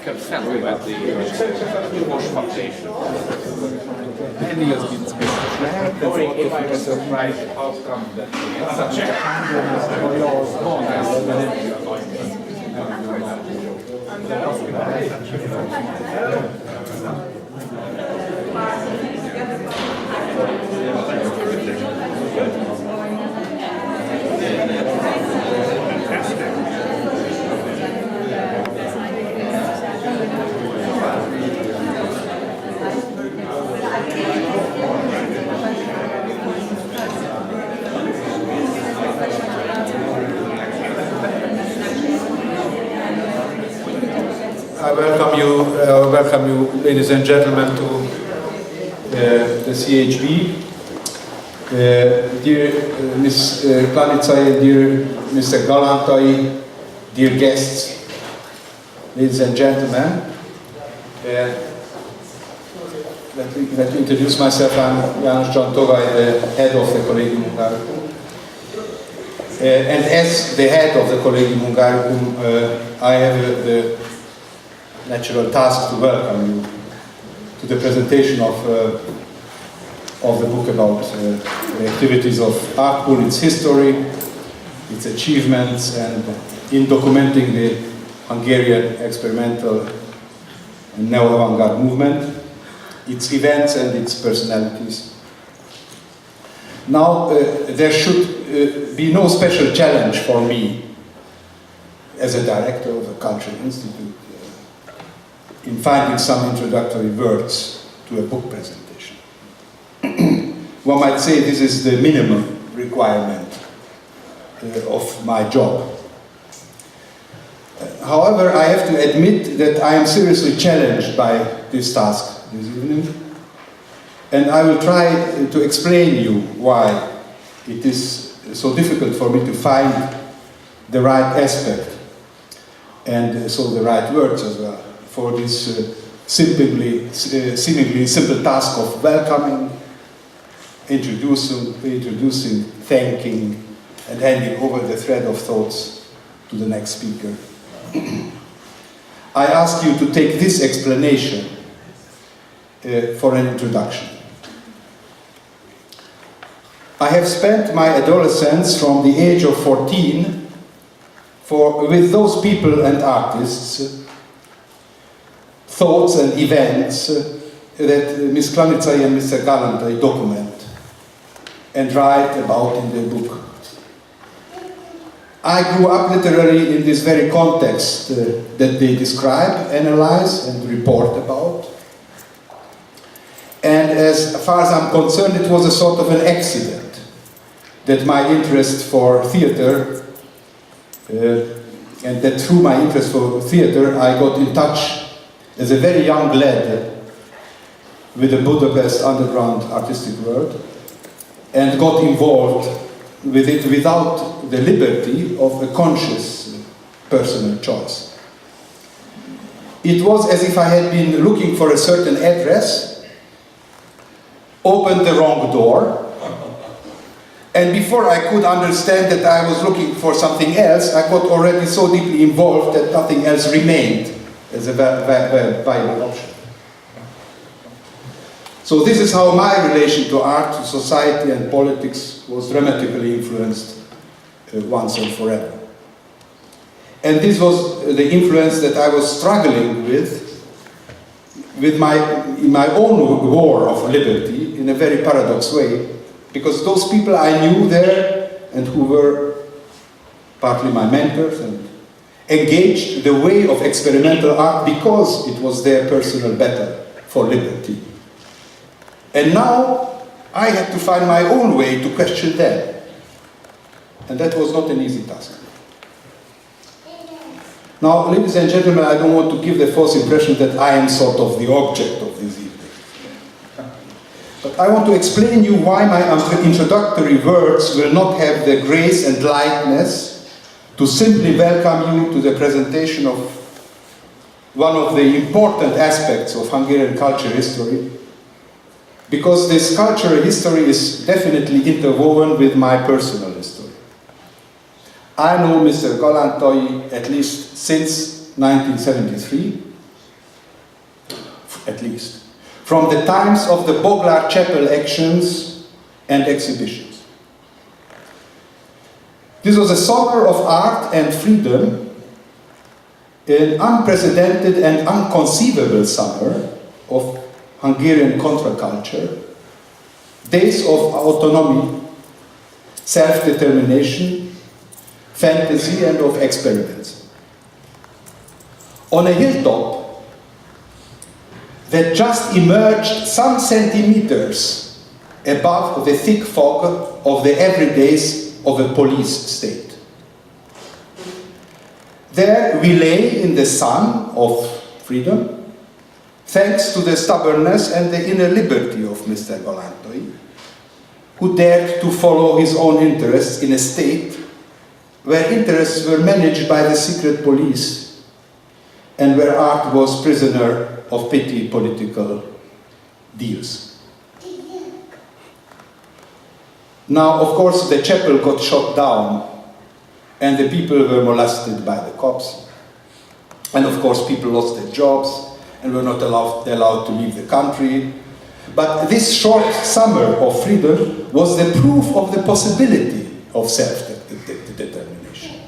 second fellow at the Bosch Foundation. Knowing if I was surprised how come that such a I welcome you, ladies and gentlemen, to the CHB. Dear Ms. Klaniczay, dear Mr. Galántai, dear guests, ladies and gentlemen, let me introduce myself. I'm János Can Togay, the head of the Collegium Hungaricum. And as the head of the Collegium Hungaricum, I have the natural task to welcome you to the presentation of the book about the activities of Artpool, its history, its achievements, and in documenting the Hungarian experimental and neo-avant-garde movement, its events and its personalities. Now, there should be no special challenge for me as a director of a cultural institute in finding some introductory words to a book presentation. One might say this is the minimum requirement of my job. However, I have to admit that I am seriously challenged by this task this evening, and I will try to explain you why it is so difficult for me to find the right aspect and so the right words as well for this seemingly simple task of welcoming, introducing, thanking, and handing over the thread of thoughts to the next speaker. I ask you to take this explanation for an introduction. I have spent my adolescence from the age of 14 with those people and artists, thoughts and events that Ms. Klaniczay and Mr. Galántai document and write about in their book. I grew up literally in this very context that they describe, analyze, and report about. And as far as I'm concerned, it was a sort of an accident that my interest for theater, and that through my interest for theater, I got in touch as a very young lad with the Budapest underground artistic world and got involved with it without the liberty of a conscious personal choice. It was as if I had been looking for a certain address, opened the wrong door, and before I could understand that I was looking for something else, I got already so deeply involved that nothing else remained as a viable option. So this is how my relation to art, to society and politics was dramatically influenced once and forever. And this was the influence that I was struggling in my own war of liberty in a very paradox way, because those people I knew there and who were partly my mentors and engaged the way of experimental art because it was their personal battle for liberty. And now I had to find my own way to question them. And that was not an easy task. Now, ladies and gentlemen, I don't want to give the false impression that I am sort of the object of this evening. But I want to explain you why my introductory words will not have the grace and lightness to simply welcome you to the presentation of one of the important aspects of Hungarian culture history, because this cultural history is definitely interwoven with my personal history. I know Mr. Galántai at least since 1973, at least, from the times of the Boglar Chapel actions and exhibitions. This was a summer of art and freedom, an unprecedented and unconceivable summer of Hungarian contraculture, days of autonomy, self-determination, fantasy, and of experiments. On a hilltop that just emerged some centimeters above the thick fog of the everydays of a police state. There we lay in the sun of freedom, thanks to the stubbornness and the inner liberty of Mr. Galántai, who dared to follow his own interests in a state where interests were managed by the secret police and where art was prisoner of petty political deals. Now, of course, the chapel got shot down and the people were molested by the cops. And of course, people lost their jobs and were not allowed to leave the country. But this short summer of freedom was the proof of the possibility of self-determination.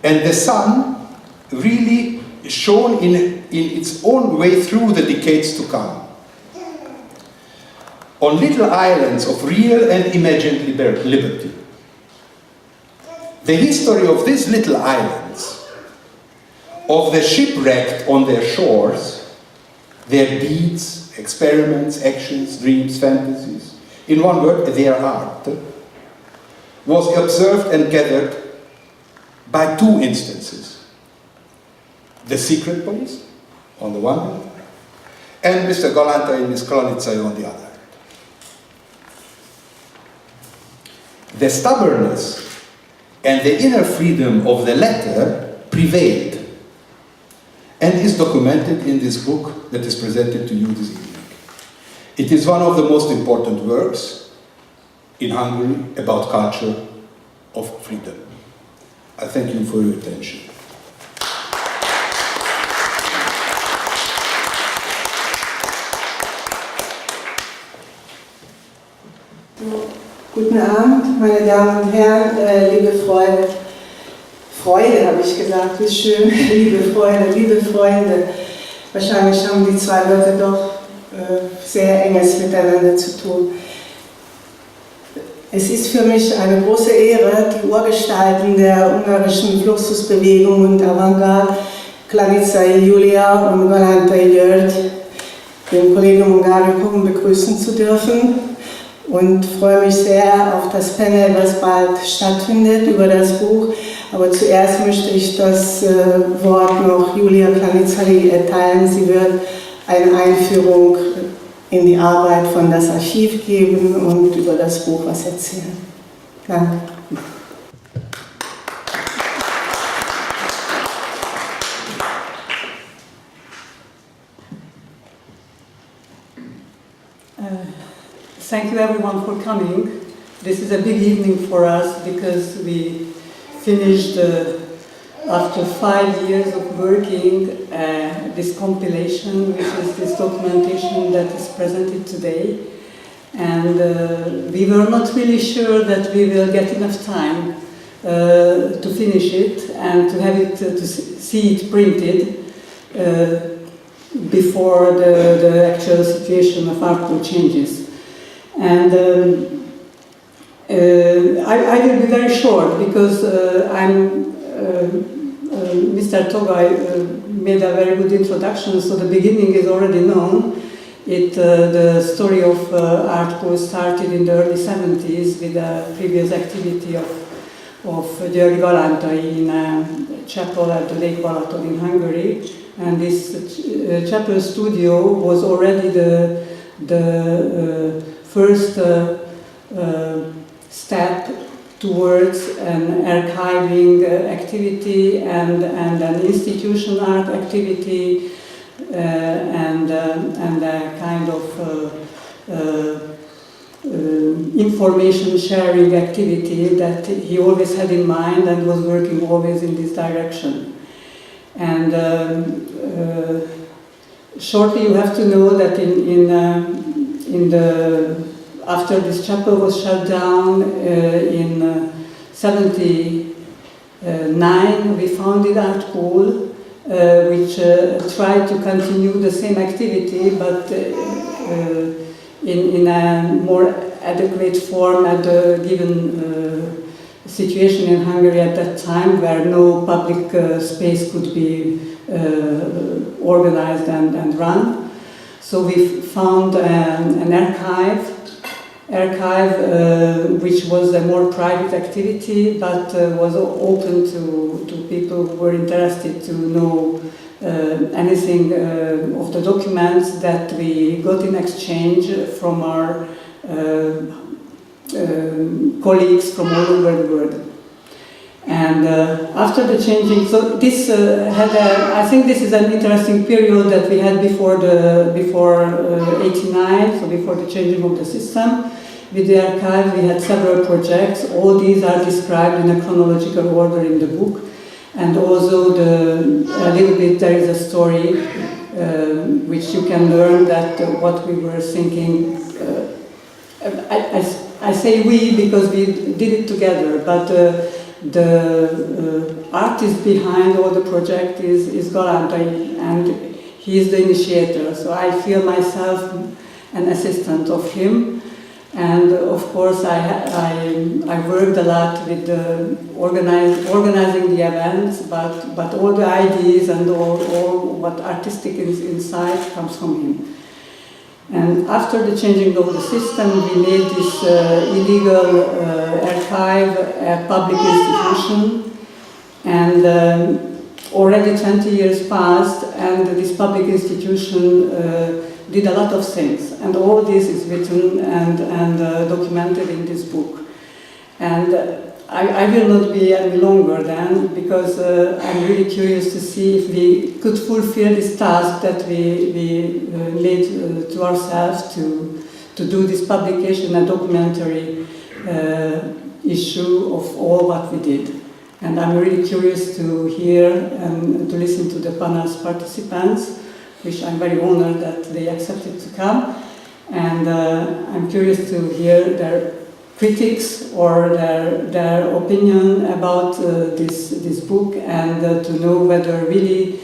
And the sun really shone in its own way through the decades to come. On little islands of real and imagined liberty. The history of these little islands, of the shipwrecked on their shores, their deeds, experiments, actions, dreams, fantasies, in one word, their art, was observed and gathered by two instances. The secret police, on the one hand, and Mr. Galántai and Ms. Klaniczay on the other hand. The stubbornness and the inner freedom of the latter prevailed and is documented in this book that is presented to you this evening. It is one of the most important works in Hungary about culture of freedom. I thank you for your attention. Guten Abend, meine Damen und Herren, liebe Freunde. Freude habe ich gesagt, wie schön, liebe Freunde, liebe Freunde. Wahrscheinlich haben die zwei Wörter doch sehr enges miteinander zu tun. Es ist für mich eine große Ehre, die Urgestalten der ungarischen Fluxusbewegung und Avantgarde, Klaniczay Julia und Galántai György, dem Collegium Hungaricum begrüßen zu dürfen. Und freue mich sehr auf das Panel, was bald stattfindet über das Buch. Aber zuerst möchte ich das Wort noch Julia Klaniczay erteilen. Sie wird eine Einführung in die Arbeit von das Archiv geben und über das Buch was erzählen. Danke. Thank you everyone for coming. This is a big evening for us because we finished, after 5 years of working, this compilation, which is this documentation that is presented today. And we were not really sure that we will get enough time to finish it and to have it, to see it printed before the actual situation of Artpool changes. And I will be very short because Mr. Togay made a very good introduction, so the beginning is already known. The story of Artpool started in the early 70s with a previous activity of György Galántai in a chapel at the Lake Balaton in Hungary. And this chapel studio was already the first step towards an archiving activity and an institution art activity and a kind of information sharing activity that he always had in mind and was working always in this direction. And shortly, you have to know that after this chapel was shut down in 79, we founded Artpool, which tried to continue the same activity, but in a more adequate form at the given situation in Hungary at that time, where no public space could be organized and run. So we found an archive which was a more private activity, but was open to people who were interested to know anything of the documents that we got in exchange from our colleagues from all over the world. And after the changing, so this I think this is an interesting period that we had before 89, so before the changing of the system. With the archive, we had several projects. All these are described in a chronological order in the book. And also a little bit there is a story which you can learn that what we were thinking. I say we because we did it together, but the artist behind all the project is Galántai, and he is the initiator. So I feel myself an assistant of him. And of course, I worked a lot with organizing the events, but all the ideas and all what artistic is inside comes from him. And after the changing of the system, we made this illegal archive a public institution, and already 20 years passed, and this public institution did a lot of things, and all this is written and documented in this book. And I will not be any longer then, because I'm really curious to see if we could fulfill this task that we made to ourselves to do this publication, a documentary issue of all what we did. And I'm really curious to hear and to listen to the panel's participants, which I'm very honored that they accepted to come. And I'm curious to hear their critics or their opinion about this book, and to know whether really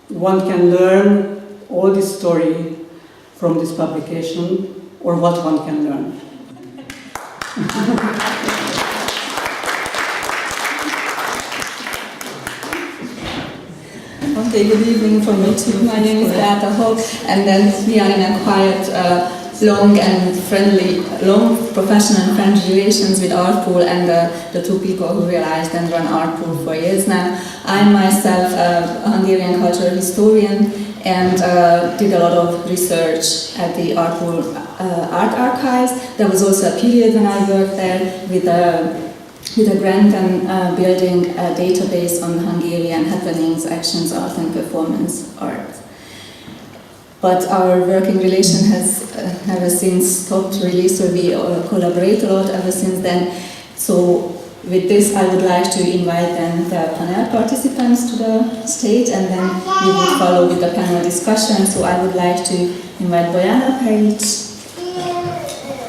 one can learn all this story from this publication, or what one can learn. Okay, good evening from me too. My name is Beata Hock, and then we are in a quiet, long professional and friendly relations with Artpool and the two people who realized and run Artpool for years now. I'm myself a Hungarian cultural historian and did a lot of research at the Artpool art archives. There was also a period when I worked there with a grant and building a database on Hungarian happenings, actions, art and performance art. But our working relation has never since stopped really, so we collaborate a lot ever since then. So with this I would like to invite then the panel participants to the stage, and then we would follow with the panel discussion. So I would like to invite Bojana Pejic,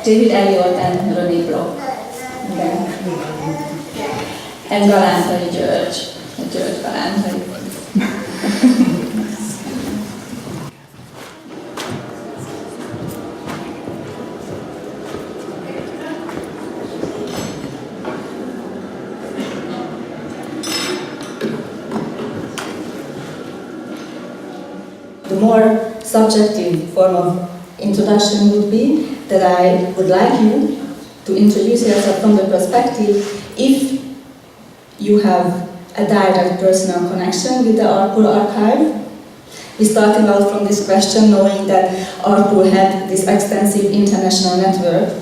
Elliott and René and Galántai György Galántai. The more subjective form of introduction would be that I would like you to introduce yourself from the perspective if you have a direct personal connection with the Artpool archive. We started out from this question knowing that Artpool had this extensive international network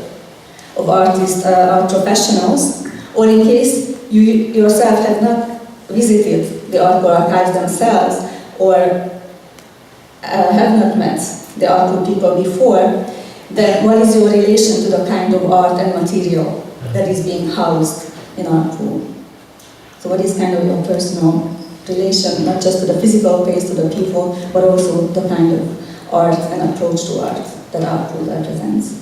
of artists, art professionals, or in case you yourself had not visited the Artpool archives themselves or have not met the Artpool people before, then what is your relation to the kind of art and material that is being housed in Artpool? So what is kind of your personal relation, not just to the physical place, to the people, but also the kind of art and approach to art that Artpool represents.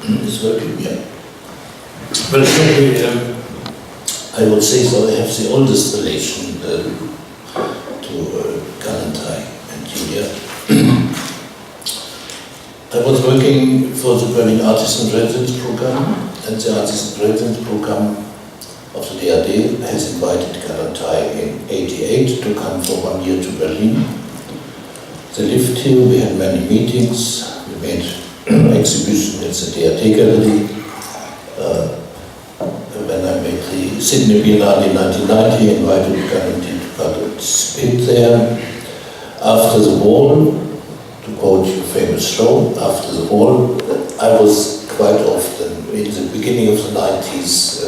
It's working, yeah. Well, probably, I would say so. I have the oldest relation to Galántai and Julia. I was working for the Berlin Artist in Residence program, and the Artist in Residence program of the DRD has invited Galántai in '88 to come for 1 year to Berlin. They lived here, we had many meetings, we made exhibition at the DRD gallery. When I made the Sydney Biennale in 1990, invited Galántai to participate there. After the war, to quote your famous show, after the war, I was quite often in the beginning of the 90s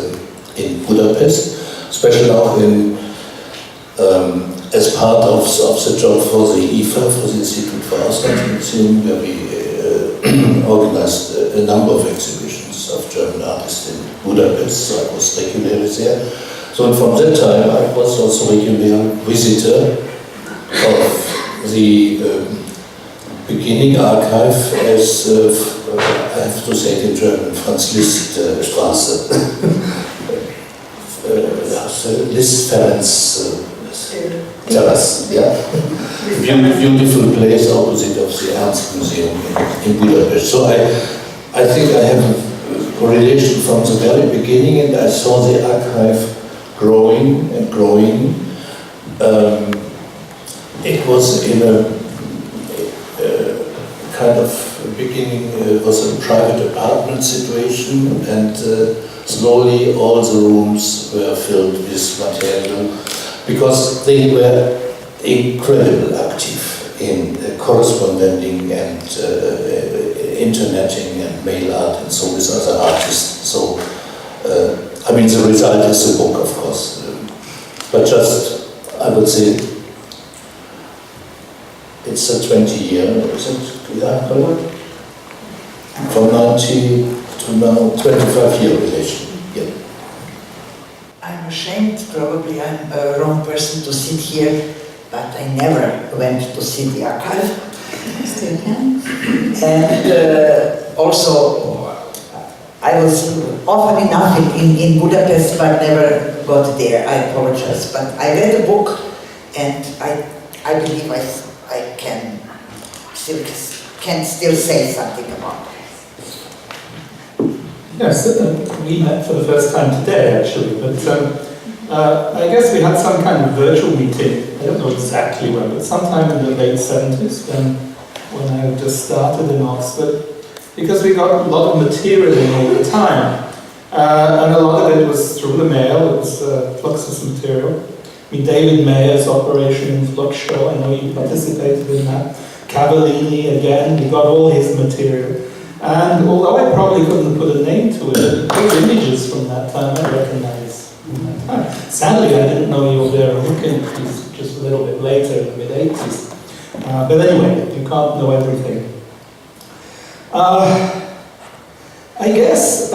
in Budapest, especially now as part of the job for the IFA, for the Institute for Auslandsbeziehungen, where we organized a number of exhibitions of German artists in Budapest, so I was regularly there. So from that time I was also a regular visitor of the beginning archive as, I have to say it in German, Franz Liszt Straße. Liszt Terrace, yeah. Beautiful place opposite of the Ernst Museum in Budapest. So I think I have a relation from the very beginning, and I saw the archive growing and growing. It was in a kind of beginning, was a private apartment situation, and slowly all the rooms were filled with material, because they were incredibly active in corresponding and interneting and mail art and so with other artists. So, I mean, the result is the book, of course. But just, I would say, it's a 20-year, is it? Yeah, from 90 to now, 25-year relation. Yeah. I'm ashamed, probably I'm a wrong person to sit here, but I never went to see the archive. Still can. And also, I was often enough in Budapest, but never got there. I apologize. But I read the book, and I believe I can still say something about it. Yes, we met for the first time today, actually, but I guess we had some kind of virtual meeting. I don't know exactly when, but sometime in the late 70s when I had just started in Oxford, because we got a lot of material in all the time, and a lot of it was through the mail. It was Fluxus material. I mean, David Mayer's Operation Flux show, I know you participated in that. Cavallini again, we got all his material. And although I probably couldn't put a name to it, those images from that time I recognize. Sadly, I didn't know you were there looking just a little bit later in the mid-80s. But anyway, you can't know everything. I guess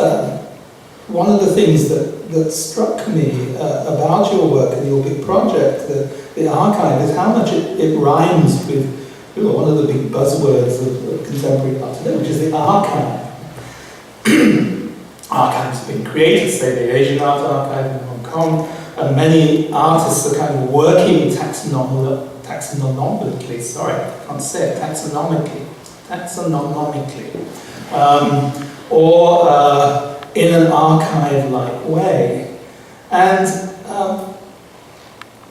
one of the things that struck me about your work and your big project, the archive, is how much it rhymes with one of the big buzzwords of contemporary art today, which is the archive. Archives have been created, say the Asian Art Archive in Hong Kong, and many artists are kind of working taxonomically, sorry, I can't say it, taxonomically, or in an archive-like way. And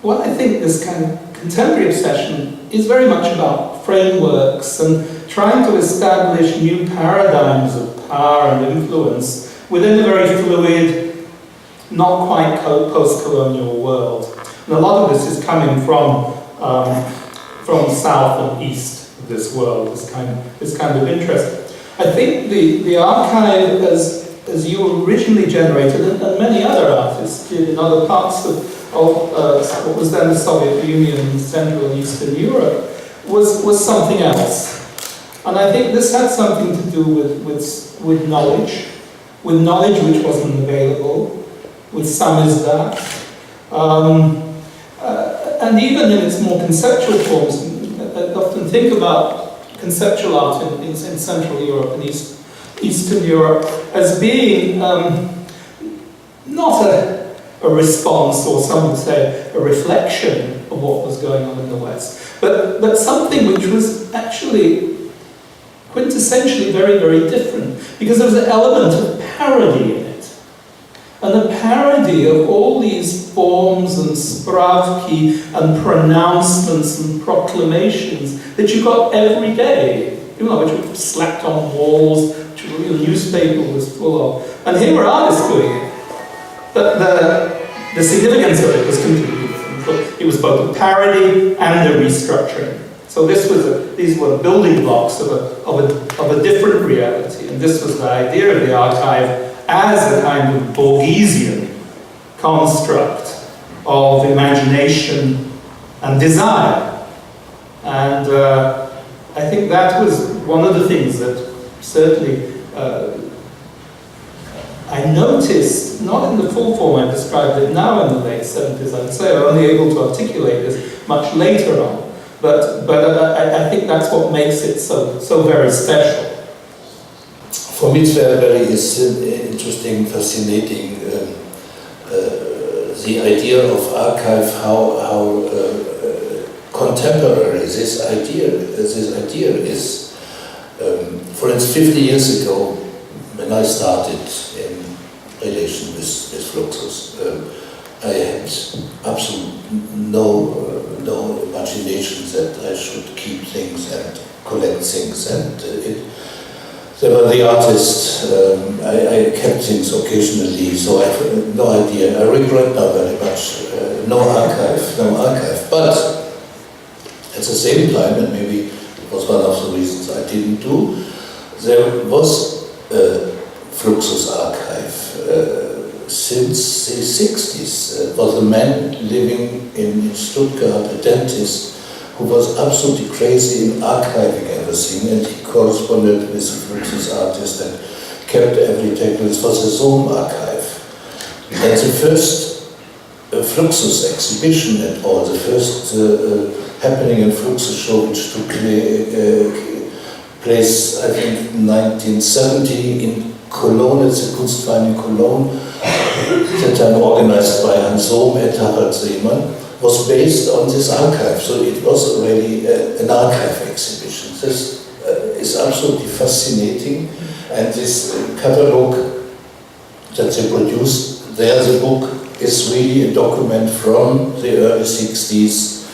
what I think this kind of contemporary obsession is very much about frameworks and trying to establish new paradigms of power and influence within a very fluid, not quite post-colonial world. And a lot of this is coming from south and east of this world, this kind of interest. I think the archive, as you originally generated, and many other artists did in other parts of what was then the Soviet Union, Central and Eastern Europe, was something else. And I think this had something to do with knowledge, with knowledge which wasn't available, with samizdat, and even in its more conceptual forms. I often think about conceptual art in Central Europe and Eastern Europe as being not a response, or some would say a reflection of what was going on in the West, but something which was actually quintessentially very, very different, because there was an element of parody in it. And the parody of all these forms and spravki and pronouncements and proclamations that you got every day, which were slapped on walls, which the newspaper was full of. And here were artists doing it. But the significance of it was completely different. It was both a parody and a restructuring. So these were building blocks of a different reality. And this was the idea of the archive as a kind of Borgesian construct of imagination and desire. And I think that was one of the things that certainly I noticed, not in the full form I described it now in the late 70s, I'd say. I'm only able to articulate this much later on. But I think that's what makes it so very special. For me, it's very interesting, fascinating, the idea of archive, how contemporary this idea is. For instance, 50 years ago, when I started in relation with Fluxus, I had absolutely no imagination that I should keep things and collect things, and there were the artists. I kept things occasionally, so I have no idea. I regret now very much. No archive. But at the same time, and maybe it was one of the reasons I didn't do, there was a Fluxus archive since the 60s. Was a man living in Stuttgart, a dentist, who was absolutely crazy in archiving everything, and he corresponded with the Fluxus artist and kept every technique. It was his own archive. And the first Fluxus exhibition at all, the first happening in Fluxus show, which took place, I think, 1970 in Cologne, it's a Kunstverein in Cologne, that time organized by Hans Sohm and Harald Seemann, was based on this archive. So it was already an archive exhibition. This is absolutely fascinating. And this catalogue that they produced, there the book is really a document from the early 60s,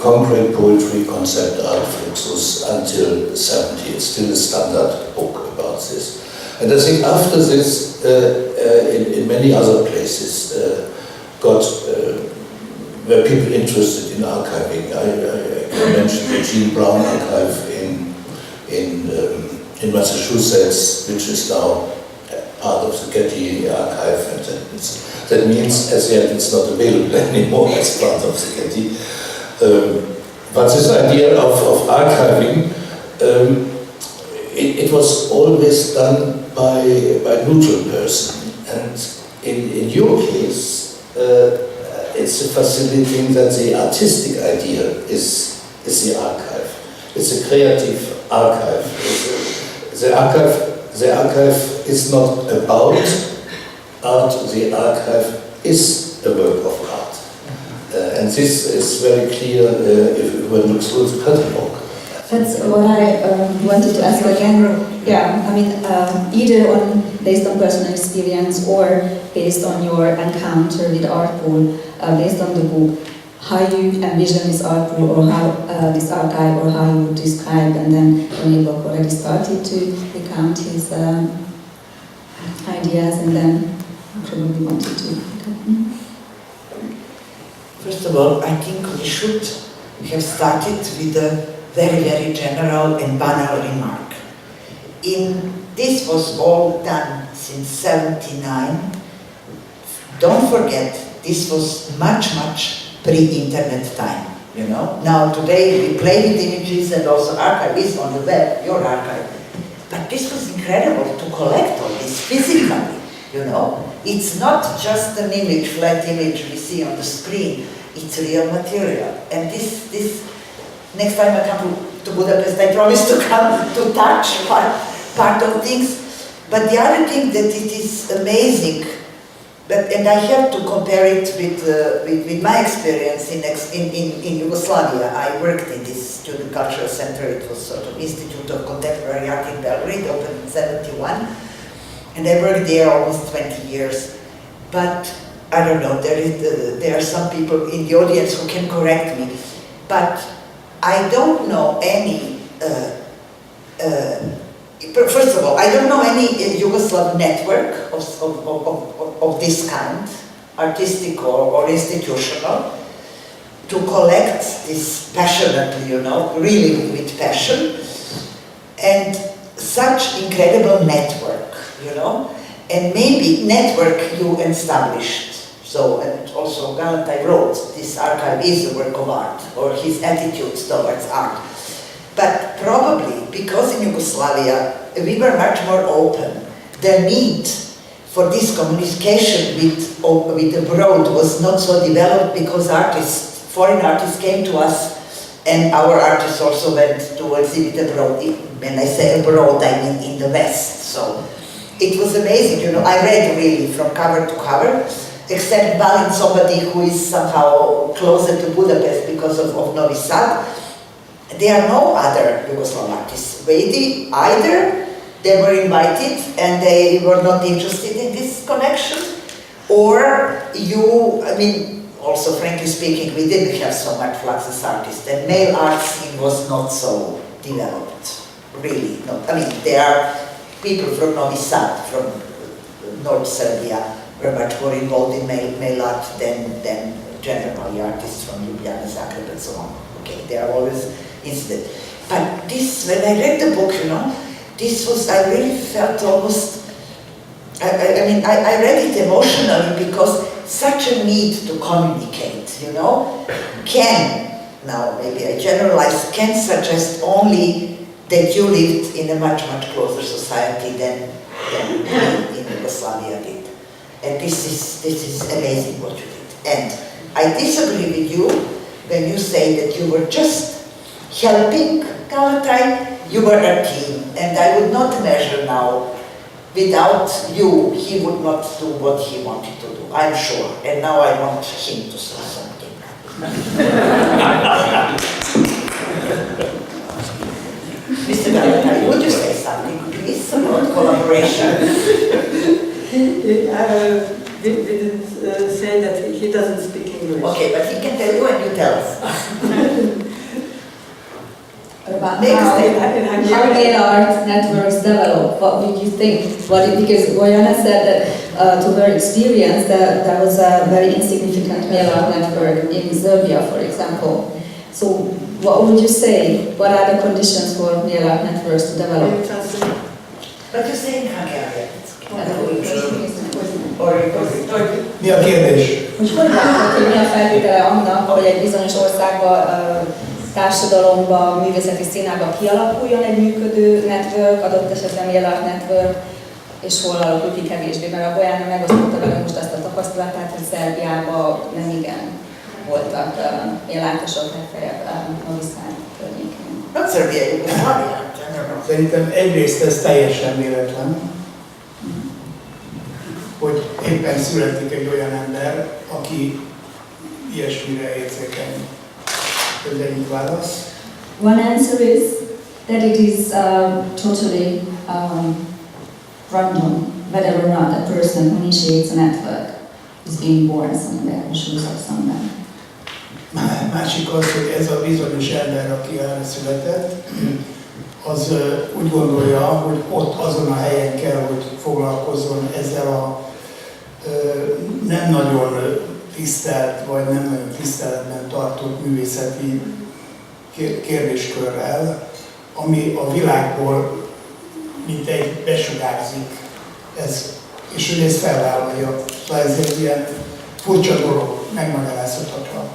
concrete poetry, concept art, Fluxus, until the 70s. It's still a standard book about this. And I think after this, in many other places, were people interested in archiving. I can mention the Gene Brown archive in Massachusetts, which is now part of the Getty archive, and that means as yet it's not available anymore as part of the Getty. But this idea of archiving, it was always done by a neutral person, and in your case, it's fascinating that the artistic idea is the archive. It's a creative archive. The archive is not about art. The archive is a work of art, and this is very clear if we look through the catalogue. That's what I wanted to ask again. Yeah, I mean, either based on personal experience or based on your encounter with Artpool, based on the book, how you envision this Artpool, or how this archive, or how you would describe, and then René already started to recount his ideas, and then probably wanted to. First of all, I think we should have started with a very, very general and banal remark. This was all done since '79. Don't forget, this was much pre-internet time, you know. Now today we play with images, and also archive is on the web, your archive. But this was incredible to collect all this physically, you know. It's not just an image, flat image we see on the screen. It's real material. And this next time I come to Budapest, I promise to come to touch part of things. But the other thing that it is amazing, and I have to compare it with my experience in Yugoslavia. I worked in this student cultural center. It was sort of Institute of Contemporary Art in Belgrade, opened in '71. And I worked there almost 20 years. But I don't know, there are some people in the audience who can correct me. But I don't know any, first of all, I don't know any Yugoslav network of this kind, artistic or institutional, to collect this passionately, you know, really with passion, and such incredible network, you know, and maybe network you established. So, and also Galántai wrote, this archive is a work of art, or his attitudes towards art. But probably, because in Yugoslavia, we were much more open, the need for this communication with abroad was not so developed, because foreign artists came to us, and our artists also went to exhibit abroad. When I say abroad, I mean in the West. So it was amazing, you know, I read really from cover to cover, except Balin, somebody who is somehow closer to Budapest because of Novi Sad. There are no other Yugoslav artists. Either they were invited and they were not interested in this connection, or also frankly speaking, we didn't have so much Fluxus artists, and male art scene was not so developed, really. No. I mean, there are people from Novi Sad, from North Serbia, were much more involved in male art than generally artists from Ljubljana, Zagreb, and so on. Okay, they are always incident. But this, when I read the book, you know, this was, I really felt almost, I read it emotionally, because such a need to communicate, you know, now maybe I generalize, can suggest only that you lived in a much, much closer society than we in Yugoslavia did. And this is amazing what you did. And I disagree with you when you say that you were just helping Galántai. You were a team, and I would not measure now. Without you, he would not do what he wanted to do, I'm sure. And now I want him to say something. Mr. Galántai, would you say something, please, about collaboration? We didn't say that he doesn't speak English. Okay, but he can tell you and you tell us. About how male art networks develop. What would you think? Because Bojana said that to her experience that there was a very insignificant male art network in Serbia, for example. So what would you say? What are the conditions for male art networks to develop? But you say in Hungarian. Mi a kérdés? Hogy látod, hogy mi a feltétele annak, hogy egy bizonyos országban, társadalomban, művészeti színában kialakuljon egy működő network, adott esetben male art network, és hol alakul ki kevésbé, mert a Bojana megosztotta velünk most azt a tapasztalatát, hogy Szerbiában nem igen voltak male artosok, legfeljebb Novi Sad környékén. Not Serbia, Yugoslavia. Szerintem egyrészt ez teljesen véletlen, hogy éppen születik egy olyan ember, aki ilyesmire érzékeny. Ez egyik válasz. One answer is that it is totally random whether or not a person who initiates a network is being born somewhere or shows up somewhere. Másik az, hogy ez a bizonyos ember, aki erre született, az úgy gondolja, hogy ott azon a helyen kell, hogy foglalkozzon ezzel a nem nagyon tisztelt, vagy nem nagyon tiszteletben tartott művészeti kérdéskörrel, ami a világból mint egy besugárzik, és hogy ezt felvállalja. Szóval ez egy ilyen furcsa dolog, megmagyarázhatatlan.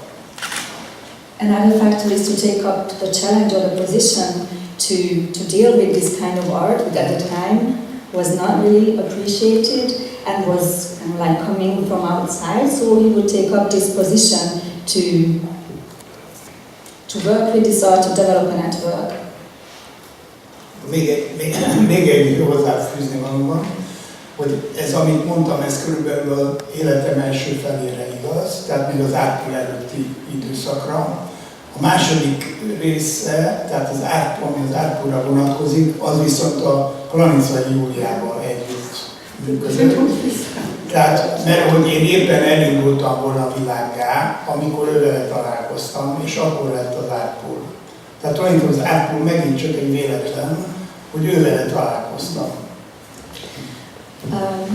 Another factor is to take up the challenge or the position to deal with this kind of art, which at the time was not really appreciated and was kind of like coming from outside. So he would take up this position to work with this art, to develop a network. Még egy hozzáfűzni valóban, hogy ez, amit mondtam, ez körülbelül az életem első felére igaz, tehát még az Artpool előtti időszakra. A második része, tehát az Artpool, ami az Artpoolra vonatkozik, az viszont a Klaniczay Júliával együtt működött. Tehát, mert hogy én éppen elindultam volna világgá, amikor ővel találkoztam, és akkor lett az Artpool. Tehát tulajdonképpen az Artpool megint csak egy véletlen, hogy ővel találkoztam.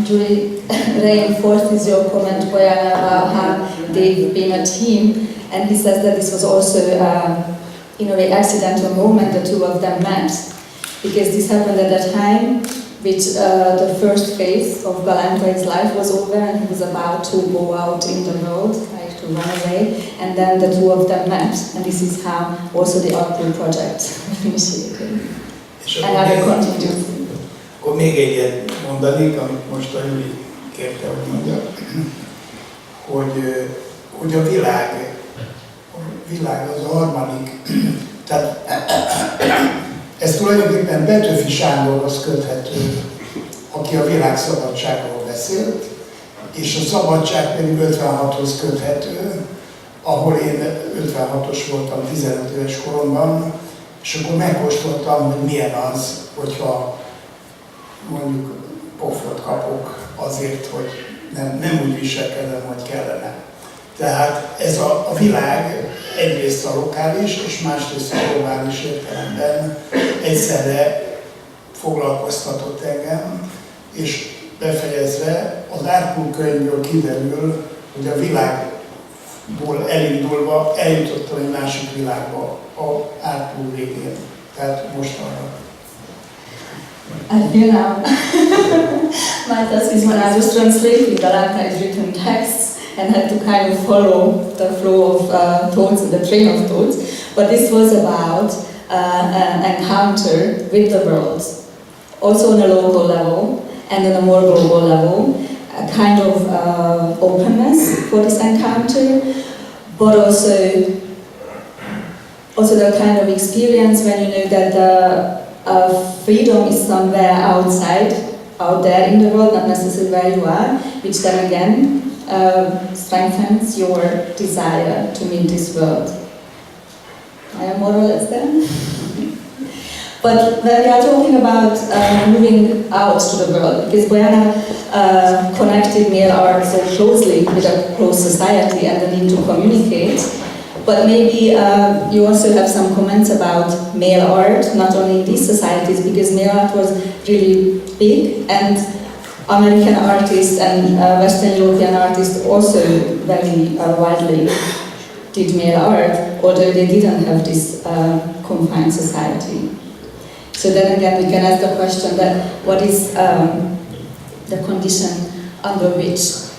Julie reinforces your comment, Bojana, about how they've been a team, and he says that this was also, in a way, accidental moment the two of them met, because this happened at that time, which the first phase of Galantay's life was over, and he was about to go out in the world, like to run away, and then the two of them met, and this is how also the Artpool project was initiated. And how they continued. Akkor még egyet mondanék, amit most a Júli kérte, hogy mondjak, hogy a világ az a harmadik. Tehát ez tulajdonképpen Petőfi Sándorhoz köthető, aki a világ szabadságról beszélt, és a szabadság pedig 56-hoz köthető, ahol én 56-os voltam 15 éves koromban, és akkor megkóstoltam, hogy milyen az, hogyha mondjuk pofot kapok azért, hogy nem úgy viselkedem, hogy kellene. Tehát ez a világ egyrészt a lokális, és másrészt a globális értelemben egyszerre foglalkoztatott engem, és befejezve az Artpool könyvből kiderül, hogy a világból elindulva eljutottam egy másik világba, a Artpool végén, tehát mostanra. I feel now, my task is when I was translating Galantay's written texts and had to kind of follow the flow of thoughts and the train of thoughts, but this was about an encounter with the world, also on a local level and on a more global level, a kind of openness for this encounter, but also the kind of experience when you know that freedom is somewhere outside, out there in the world, not necessarily where you are, which then again strengthens your desire to meet this world. I am more or less there. But when we are talking about moving out to the world, because Bojana connected male art so closely with a closed society and the need to communicate, but maybe you also have some comments about male art, not only in these societies, because male art was really big, and American artists and Western European artists also very widely did male art, although they didn't have this confined society. So then again, we can ask the question that what is the condition under which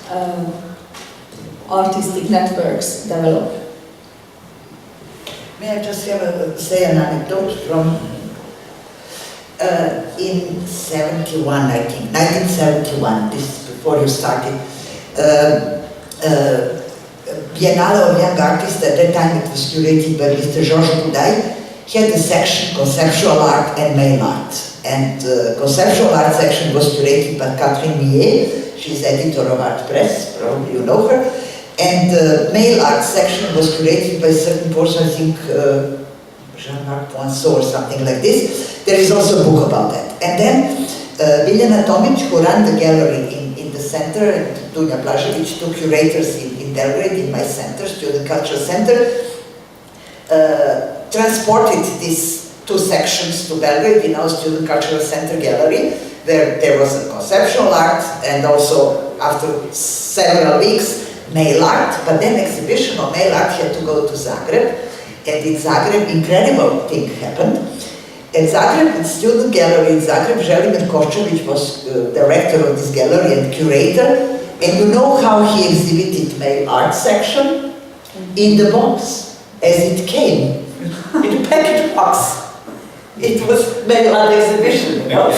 artistic networks develop? May I just say an anecdote from in 71, I think, 1971, this is before you started, Biennale of Young Artists, at that time it was curated by Mr. György Galántai, had a section, Conceptual Art and Male Art. And the Conceptual Art section was curated by Catherine Millet, she's editor of Art Press, probably you know her. And the Male Art section was curated by a certain person, I think, Jean-Marc Poinceau or something like this. There is also a book about that. And then Biljana Tomic, who ran the gallery in the center, and Dunja Blažević, two curators in Belgrade, in my center, Student Cultural Center, transported these two sections to Belgrade in our Student Cultural Center gallery, where there was a conceptual art and also, after several weeks, male art, but then exhibition of male art had to go to Zagreb, and in Zagreb, incredible thing happened. At Zagreb, the student gallery in Zagreb, Želimir Koščević was director of this gallery and curator, and you know how he exhibited male art section? In the box, as it came, in a package box. it was male art exhibition, you know.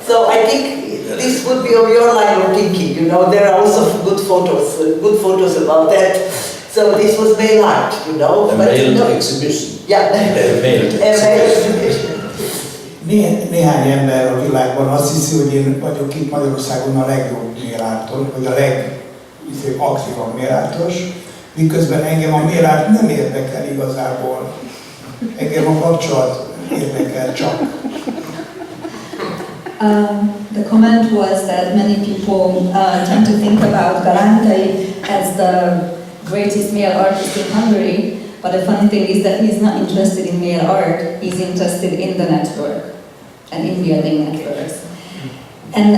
So I think this would be on your line of thinking, you know. There are also good photos about that. So this was male art, you know. A male exhibition. Yeah. A male exhibition. Néhány ember a világban azt hiszi, hogy én vagyok itt Magyarországon a legjobb mérártor, vagy a legaktívabb mérártos, miközben engem a mérárt nem érdekel igazából. Engem a kapcsolat érdekel csak. The comment was that many people tend to think about Galántai as the greatest male artist in Hungary, but the funny thing is that he's not interested in male art, he's interested in the network and in building networks. And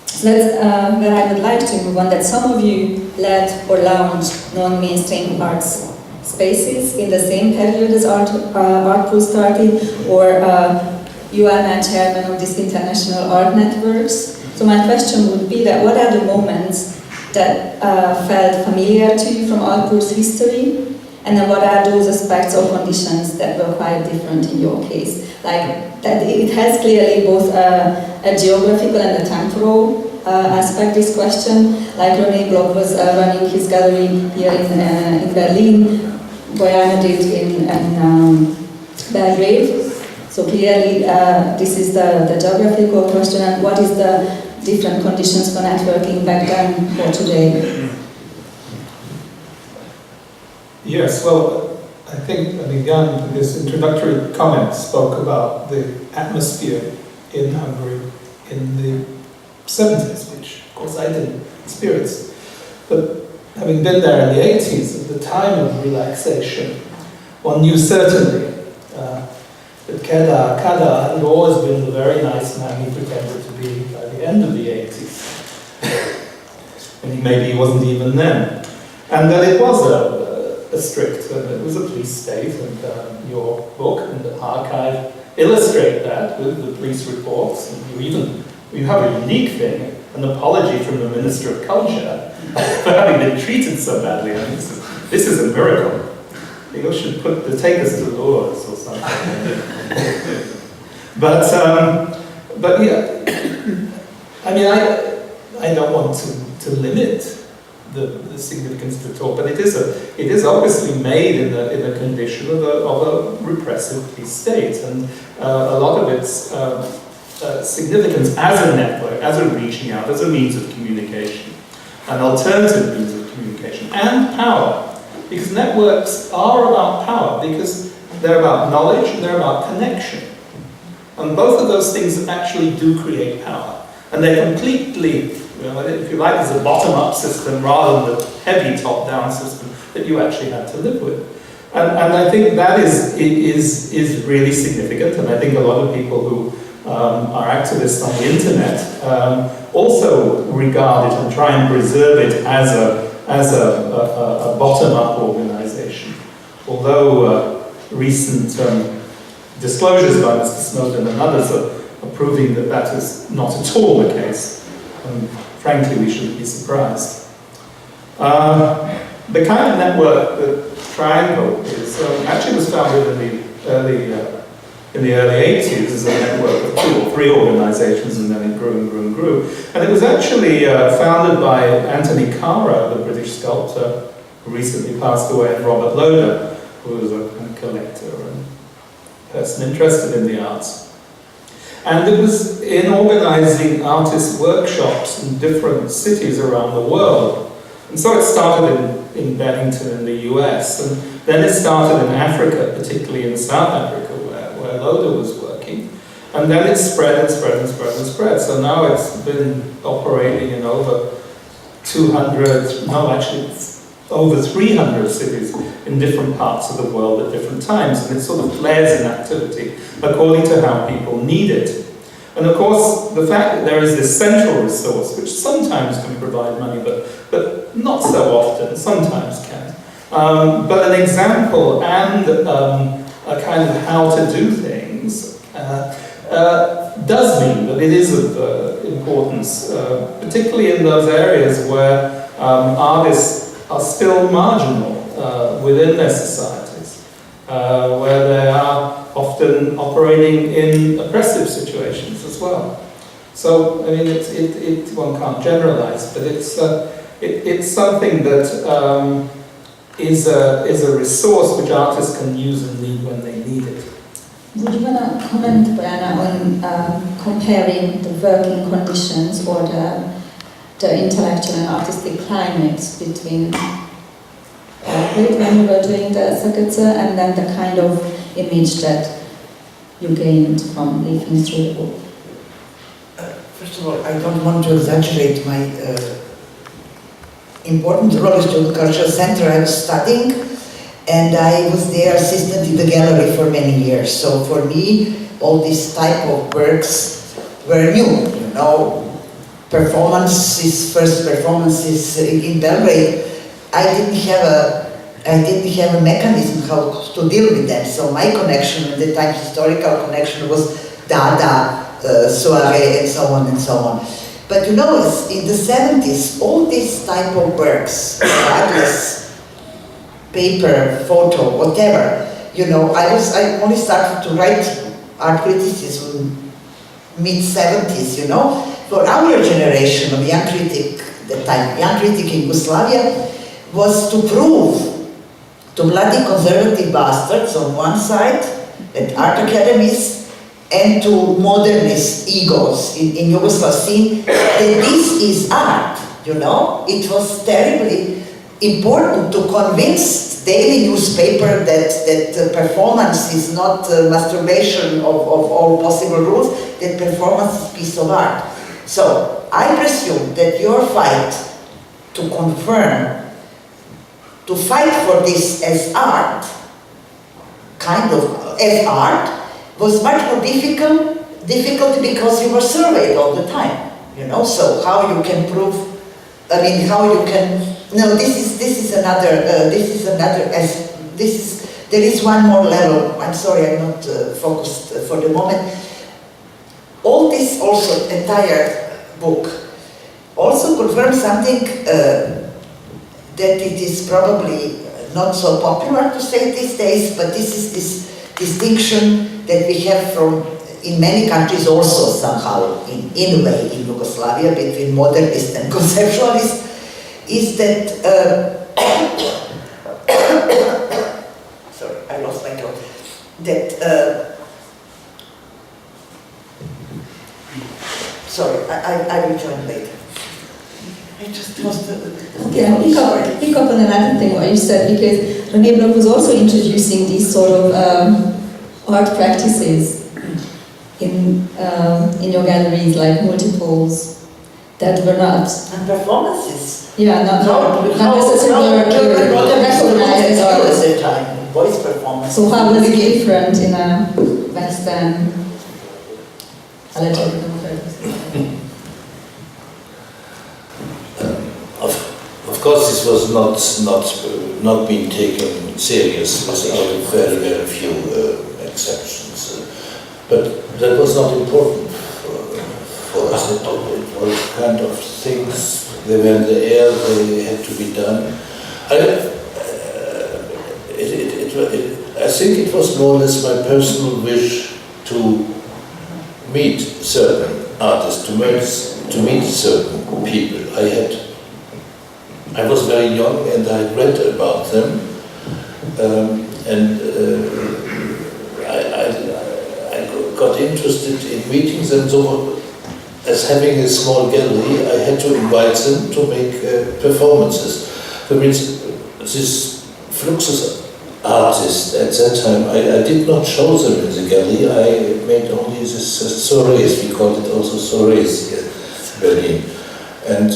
so that's where I would like to move on, that some of you led or launched non-mainstream arts spaces in the same period as Artpool started, or you are now chairman of these international art networks. So my question would be that what are the moments that felt familiar to you from Artpool's history? And then what are those aspects or conditions that were quite different in your case? Like, that it has clearly both a geographical and a temporal aspect, this question. Like René Bloch was running his gallery here in Berlin, Bojana did in Belgrade. So clearly this is the geographical question, and what is the different conditions for networking back then or today? Yes, well, I think, again, this introductory comment spoke about the atmosphere in Hungary in the 70s, which, of course, I didn't experience. But having been there in the 80s, at the time of relaxation, one knew certainly that Kada had always been the very nice man he pretended to be by the end of the 80s. And maybe he wasn't even then. And that it was a strict, it was a police state, and your book and the archive illustrate that with the police reports. And you have a unique thing, an apology from the Minister of Culture for having been treated so badly. I mean, this is a miracle. You should take us to Lourdes or something. But yeah, I mean, I don't want to limit the significance of the talk, but it is obviously made in a condition of a repressive police state, and a lot of its significance as a network, as a reaching out, as a means of communication, an alternative means of communication, and power. Because networks are about power, because they're about knowledge and they're about connection. And both of those things actually do create power. And they're completely, if you like, there's a bottom-up system rather than the heavy top-down system that you actually had to live with. And I think that is really significant, and I think a lot of people who are activists on the internet also regard it and try and preserve it as a bottom-up organization. Although recent disclosures by Mr. Snowden and others are proving that that is not at all the case. And frankly, we shouldn't be surprised. The kind of network that Triangle is actually was founded in the early 80s as a network of 2 or 3 organizations, and then it grew and grew and grew. And it was actually founded by Anthony Cara, the British sculptor, who recently passed away, and Robert Loder, who was a collector and person interested in the arts. And it was in organizing artist workshops in different cities around the world. And so it started in Bennington in the US, and then it started in Africa, particularly in South Africa, where Loder was working. And then it spread and spread and spread and spread. So now it's been operating in over 200, no, actually over 300 cities in different parts of the world at different times. And it sort of flares in activity according to how people need it. And of course, the fact that there is this central resource, which sometimes can provide money, but not so often, sometimes can. But an example and a kind of how to do things does mean that it is of importance, particularly in those areas where artists are still marginal within their societies, where they are often operating in oppressive situations as well. So, I mean, one can't generalize, but it's something that is a resource which artists can use and need when they need it. Would you want to comment, Bojana, on comparing the working conditions or the intellectual and artistic climates between when you were doing the Sakatsa and then the kind of image that you gained from living through the book? First of all, I don't want to exaggerate my important role as the Cultural Center. I was studying and I was their assistant in the gallery for many years. So for me, all these type of works were new, you know, first performances in Belgrade. I didn't have a mechanism how to deal with them. So my connection at the time, historical connection, was Dada, soirée, and so on and so on. But you know, in the 70s, all these type of works, regardless, paper, photo, whatever, you know, I only started to write art criticism mid-70s, you know. For our generation of young critic, the time, young critic in Yugoslavia, was to prove to bloody conservative bastards on one side at art academies and to modernist egos in Yugoslav scene that this is art, you know. It was terribly important to convince daily newspaper that performance is not masturbation of all possible rules, that performance is piece of art. So I presume that your fight to confirm, to fight for this as art, kind of as art, was much more difficult because you were surveyed all the time, you know. So how you can prove? I mean, how you can? No, this is another. There is one more level. I'm sorry, I'm not focused for the moment. All this also entire book also confirms something that it is probably not so popular to say these days, but this is this distinction that we have from in many countries also somehow in a way in Yugoslavia between modernist and conceptualist, is that sorry, I lost my thought. That sorry, I will join later. I just lost the... Okay, pick up on another thing what you said, because René Bloch was also introducing these sort of art practices in your galleries, like multiples, that were not... And performances. Yeah, not necessarily recognized as art. At the time, voice performance. So how was it different in a Western Of course, this was not being taken serious, with very, very few exceptions. But that was not important for us. It was kind of things, they were in the air, they had to be done. I think it was more or less my personal wish to meet certain artists, to meet certain people. I was very young and I read about them, and I got interested in meeting them. So, as having a small gallery, I had to invite them to make performances. That means this Fluxus artist at that time, I did not show them in the gallery. I made only this soirees. We called it also soirees here in Berlin. And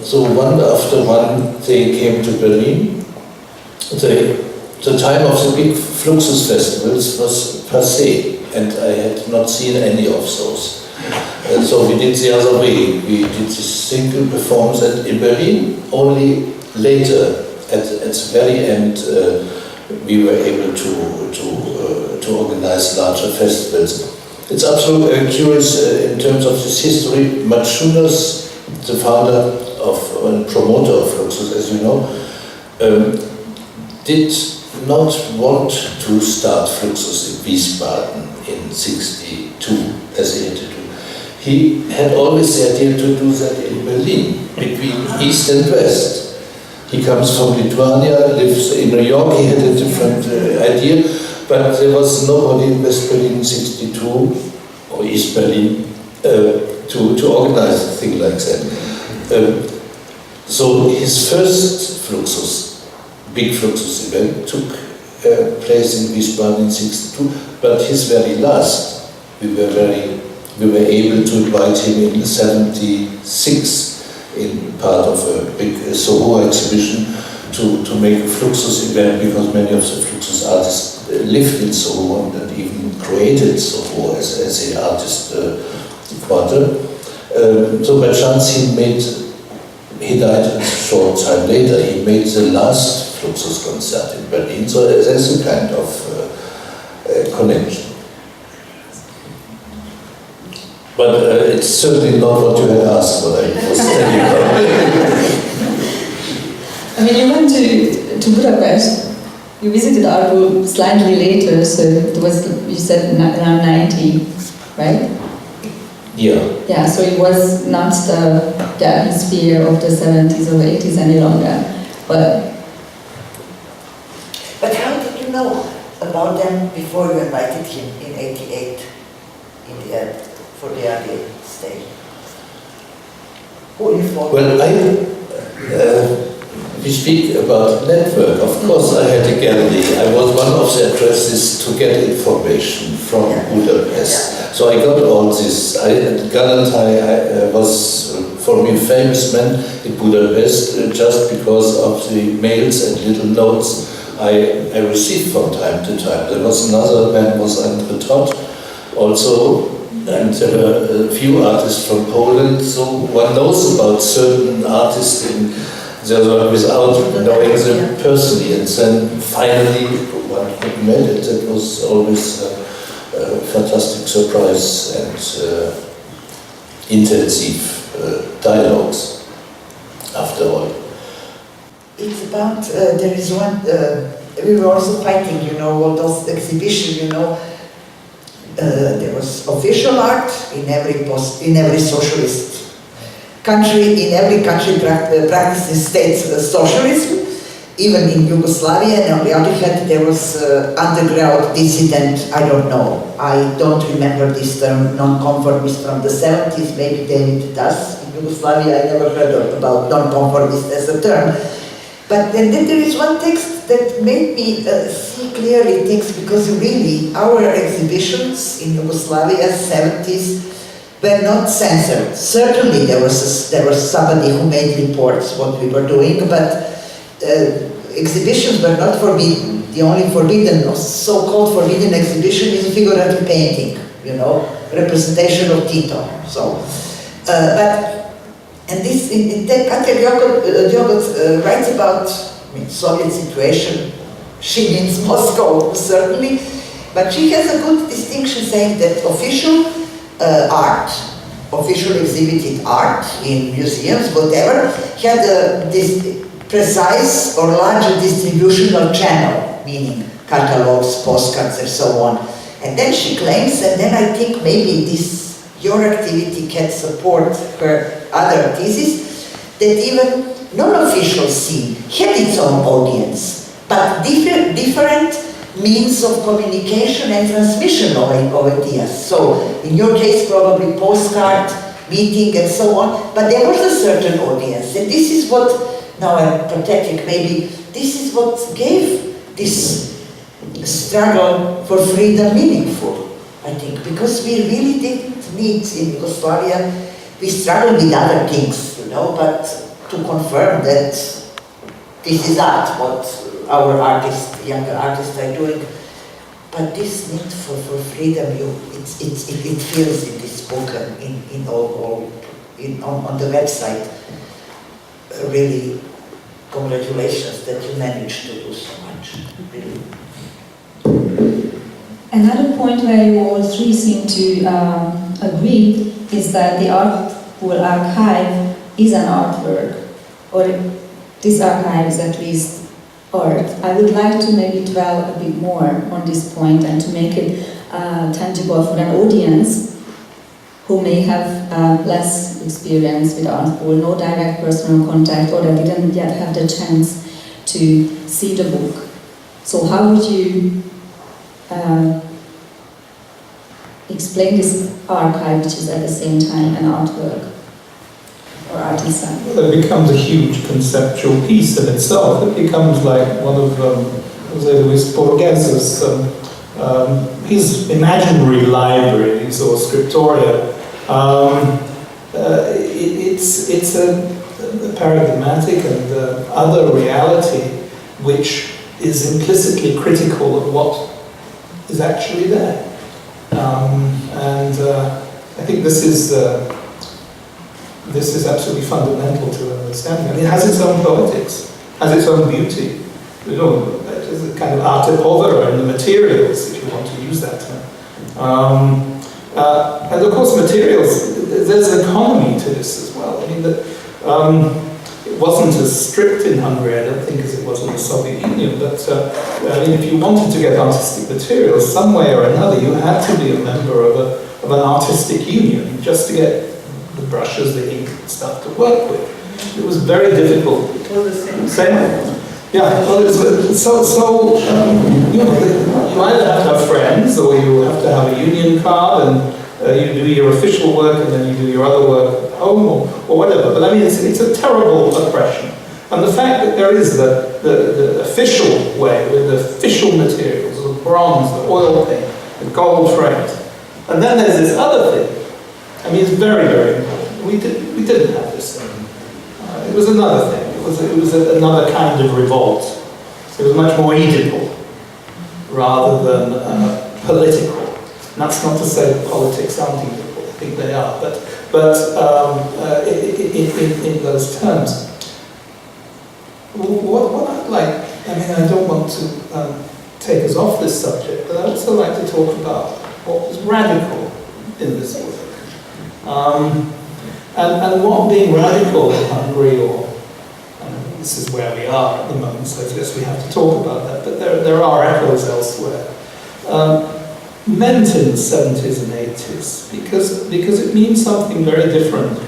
so one after one they came to Berlin. The time of the big Fluxus festivals was passé, and I had not seen any of those. And so we did the other way. We did this single performance in Berlin. Only later, at the very end, we were able to organize larger festivals. It's absolutely curious in terms of this history. Matschunas, the founder and promoter of Fluxus, as you know, did not want to start Fluxus in Wiesbaden in 62, as he had to do. He had always the idea to do that in Berlin, between East and West. He comes from Lithuania, lives in New York, he had a different idea, but there was nobody in West Berlin in 62, or East Berlin, to organize a thing like that. So his first Fluxus, big Fluxus event, took place in Wiesbaden in 62, but his very last, we were able to invite him in 76 in part of a big Soho exhibition to make a Fluxus event, because many of the Fluxus artists lived in Soho and even created Soho as the artist quarter. So by chance he died a short time later. He made the last Fluxus concert in Berlin, so there's a kind of connection. But it's certainly not what you had asked, what I was telling you. I mean, you went to Budapest, you visited Artpool slightly later, so it was, you said around 90, right? Yeah. Yeah, so it was not the atmosphere of the 70s or 80s any longer. But how did you know about them before you invited him in 88 in the end for the early stage? Who informed you? Well, we speak about network. Of course, I had a gallery. I was one of the addresses to get information from Budapest. So I got all this. Galántai was for me a famous man in Budapest just because of the mails and little notes I received from time to time. There was another man, was Andrzej Todt, also, and there were a few artists from Poland. So one knows about certain artists without knowing them personally, and then finally one could meet it. That was always a fantastic surprise and intensive dialogues after all. It's about, there is one, we were also fighting, all those exhibitions, there was official art in every socialist country, in every country practices states socialism, even in Yugoslavia, and on the other hand there was underground dissident, I don't know. I don't remember this term, non-conformist from the 70s, maybe David does. In Yugoslavia I never heard about non-conformist as a term. But then there is one text that made me see clearly things, because really our exhibitions in Yugoslavia 70s were not censored. Certainly there was somebody who made reports what we were doing, but exhibitions were not forbidden. The only forbidden, or so-called forbidden exhibition is a figurative painting, representation of Tito. So, and this, Katja György writes about Soviet situation. She means Moscow, certainly, but she has a good distinction saying that official art, official exhibited art in museums, whatever, had this precise or larger distributional channel, meaning catalogs, postcards, and so on. And then she claims, and then I think maybe your activity can support her other thesis, that even non-official scene had its own audience, but different means of communication and transmission of ideas. So, in your case, probably postcard, meeting, and so on, but there was a certain audience, and this is what, now I'm pathetic, maybe, this is what gave this struggle for freedom meaningful, I think, because we really didn't need in Yugoslavia, we struggled with other things, but to confirm that this is art, what our artists, younger artists are doing. But this need for freedom, it feels in this book and on the website. Really, congratulations that you managed to do so much. Really. Another point where you all three seem to agree is that the Artpool archive is an artwork, or this archive is at least art, I would like to maybe dwell a bit more on this point and to make it tangible for an audience who may have less experience with Artpool, no direct personal contact, or that didn't yet have the chance to see the book. So how would you explain this archive, which is at the same time an artwork or art design? Well, it becomes a huge conceptual piece in itself. It becomes like one of José Luis Borges's his imaginary libraries or scriptoria. It's a paradigmatic and other reality which is implicitly critical of what is actually there. I think this is absolutely fundamental to understanding. And it has its own poetics, has its own beauty. You know, there's a kind of arte povera in the materials, if you want to use that term. And of course, materials, there's an economy to this as well. I mean, it wasn't as strict in Hungary, I don't think, as it was in the Soviet Union, but I mean, if you wanted to get artistic materials, some way or another, you had to be a member of an artistic union just to get the brushes, the ink, and stuff to work with. It was very difficult. All the same. Yeah, well, you know, you either have to have friends, or you have to have a union card, and you do your official work, and then you do your other work at home, or whatever. But I mean, it's a terrible oppression. And the fact that there is the official way, with the official materials, the bronze, the oil paint, the gold frames, and then there's this other thing. I mean, it's very, very important. We didn't have this thing. It was another thing. It was another kind of revolt. It was much more Oedipal rather than political. And that's not to say that politics aren't Oedipal. I think they are, but in those terms. What I'd like, I mean, I don't want to take us off this subject, but I'd also like to talk about what was radical in this work. And what being radical in Hungary, or this is where we are at the moment, so I guess we have to talk about that, but there are echoes elsewhere, meant in the 70s and 80s, because it means something very different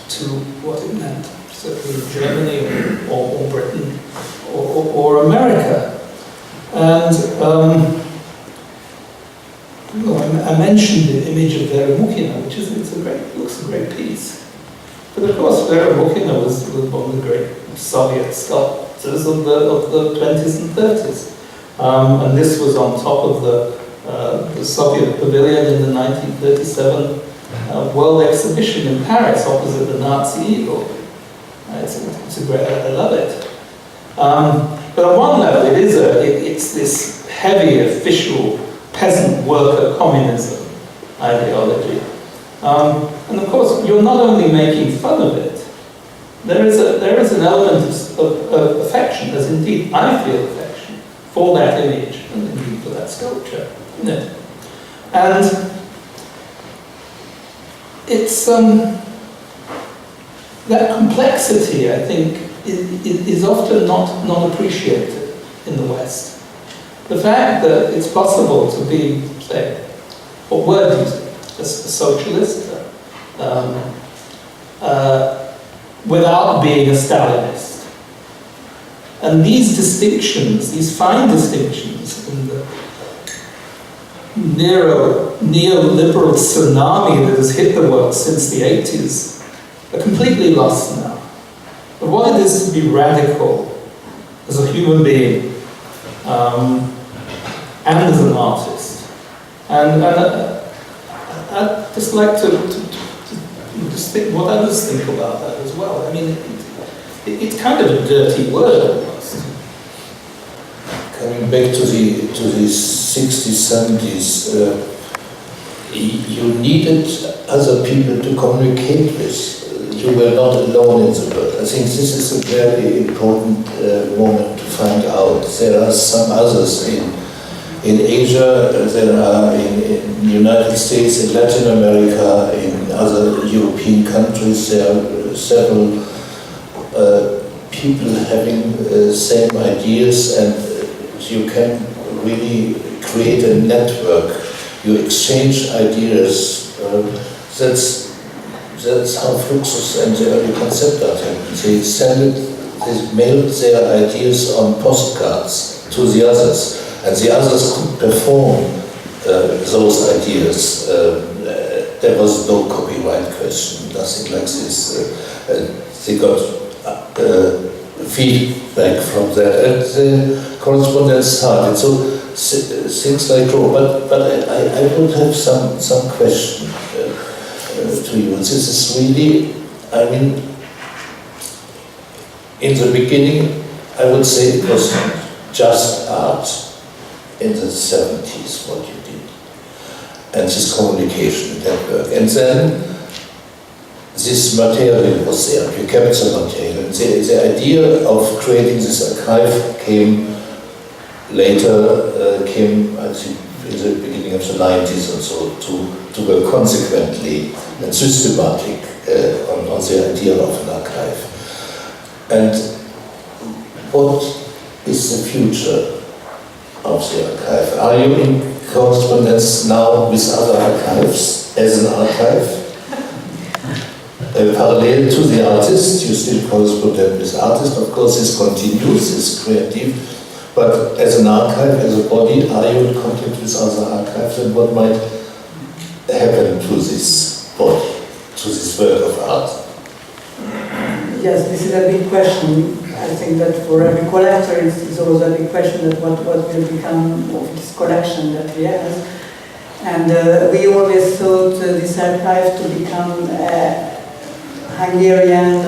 to what it meant, certainly in Germany or Britain or America. And I mentioned the image of Vera Baksa, which looks a great piece. But of course, Vera Baksa was one of the great Soviet sculptors of the 20s and 30s. And this was on top of the Soviet pavilion in the 1937 World Exhibition in Paris, opposite the Nazi Eagle. It's a great, I love it. But on one level, it's this heavy official peasant worker communism ideology. And of course, you're not only making fun of it, there is an element of affection, as indeed I feel affection for that image and indeed for that sculpture, isn't it? And it's that complexity, I think, is often not appreciated in the West. The fact that it's possible to be, say, what word use it? A socialist, without being a Stalinist. And these distinctions, these fine distinctions in the neoliberal tsunami that has hit the world since the 80s are completely lost now. But what it is to be radical as a human being, and as an artist. And I'd just like to just think what others think about that as well. I mean, it's kind of a dirty word almost. Coming back to the 60s, 70s, you needed other people to communicate with. You were not alone in the world. I think this is a very important moment to find out. There are some others in Asia, there are in the United States, in Latin America, in other European countries, there are several people having same ideas, and you can really create a network. You exchange ideas. That's how Fluxus and the early concept art happened. They mailed their ideas on postcards to the others, and the others could perform those ideas. There was no copyright question, nothing like this. They got feedback from that, and the correspondence started. So things like that. But I would have some question to you. This is really, I mean, in the beginning, I would say it was not just art in the 70s, what you did, and this communication network. And then this material was there, you kept the material. The idea of creating this archive came later, I think, in the beginning of the 90s or so, to work consequently and systematic on the idea of an archive. And what is the future of the archive? Are you in correspondence now with other archives as an archive? Parallel to the artist, you still correspond with artists, of course this continues, it's creative, but as an archive, as a body, are you in contact with other archives, and what might happen to this body, to this work of art? Yes, this is a big question. I think that for every collector it's always a big question that what will become of this collection that he has. And we always thought this archive to become Hungarian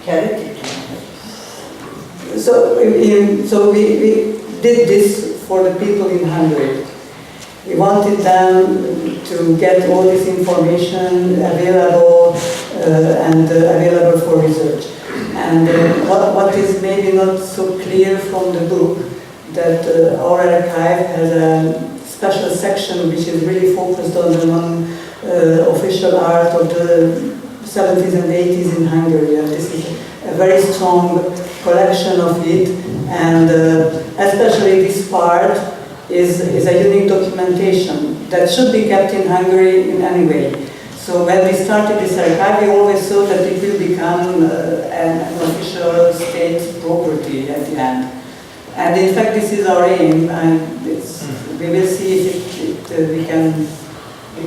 Charity. So we did this for the people in Hungary. We wanted them to get all this information available and available for research. And what is maybe not so clear from the book, that our archive has a special section which is really focused on the non-official art of the 70s and 80s in Hungary. And this is a very strong collection of it, and especially this part is a unique documentation that should be kept in Hungary in any way. So when we started this archive, we always thought that it will become an official state property at the end. And in fact, this is our aim, and we will see if we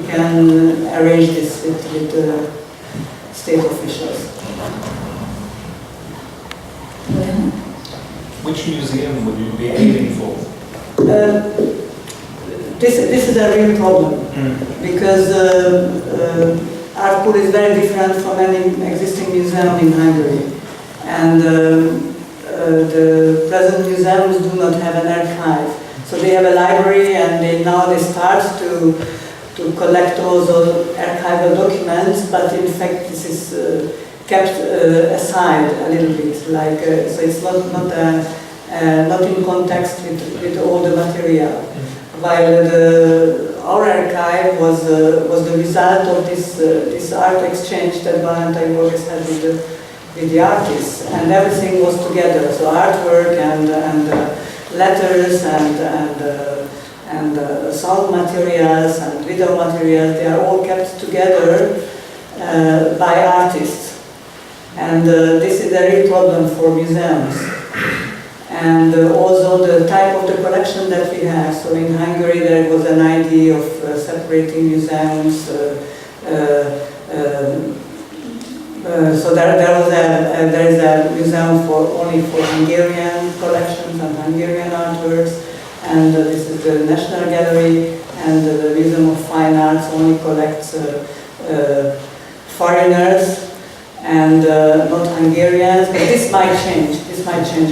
can arrange this with state officials. Which museum would you be aiming for? This is a real problem, because Artpool is very different from any existing museum in Hungary, and the present museums do not have an archive. So they have a library, and they start to collect all those archival documents, but in fact this is kept aside a little bit, like so it's not in context with all the material. While our archive was the result of this art exchange that Galántai always had with the artists, and everything was together. So artwork and letters and sound materials and video materials, they are all kept together by artists. And this is a real problem for museums. And also the type of the collection that we have. So in Hungary there was an idea of separating museums. So there is a museum only for Hungarian collections and Hungarian artworks, and this is the National Gallery, and the Museum of Fine Arts only collects foreigners and not Hungarians. But this might change.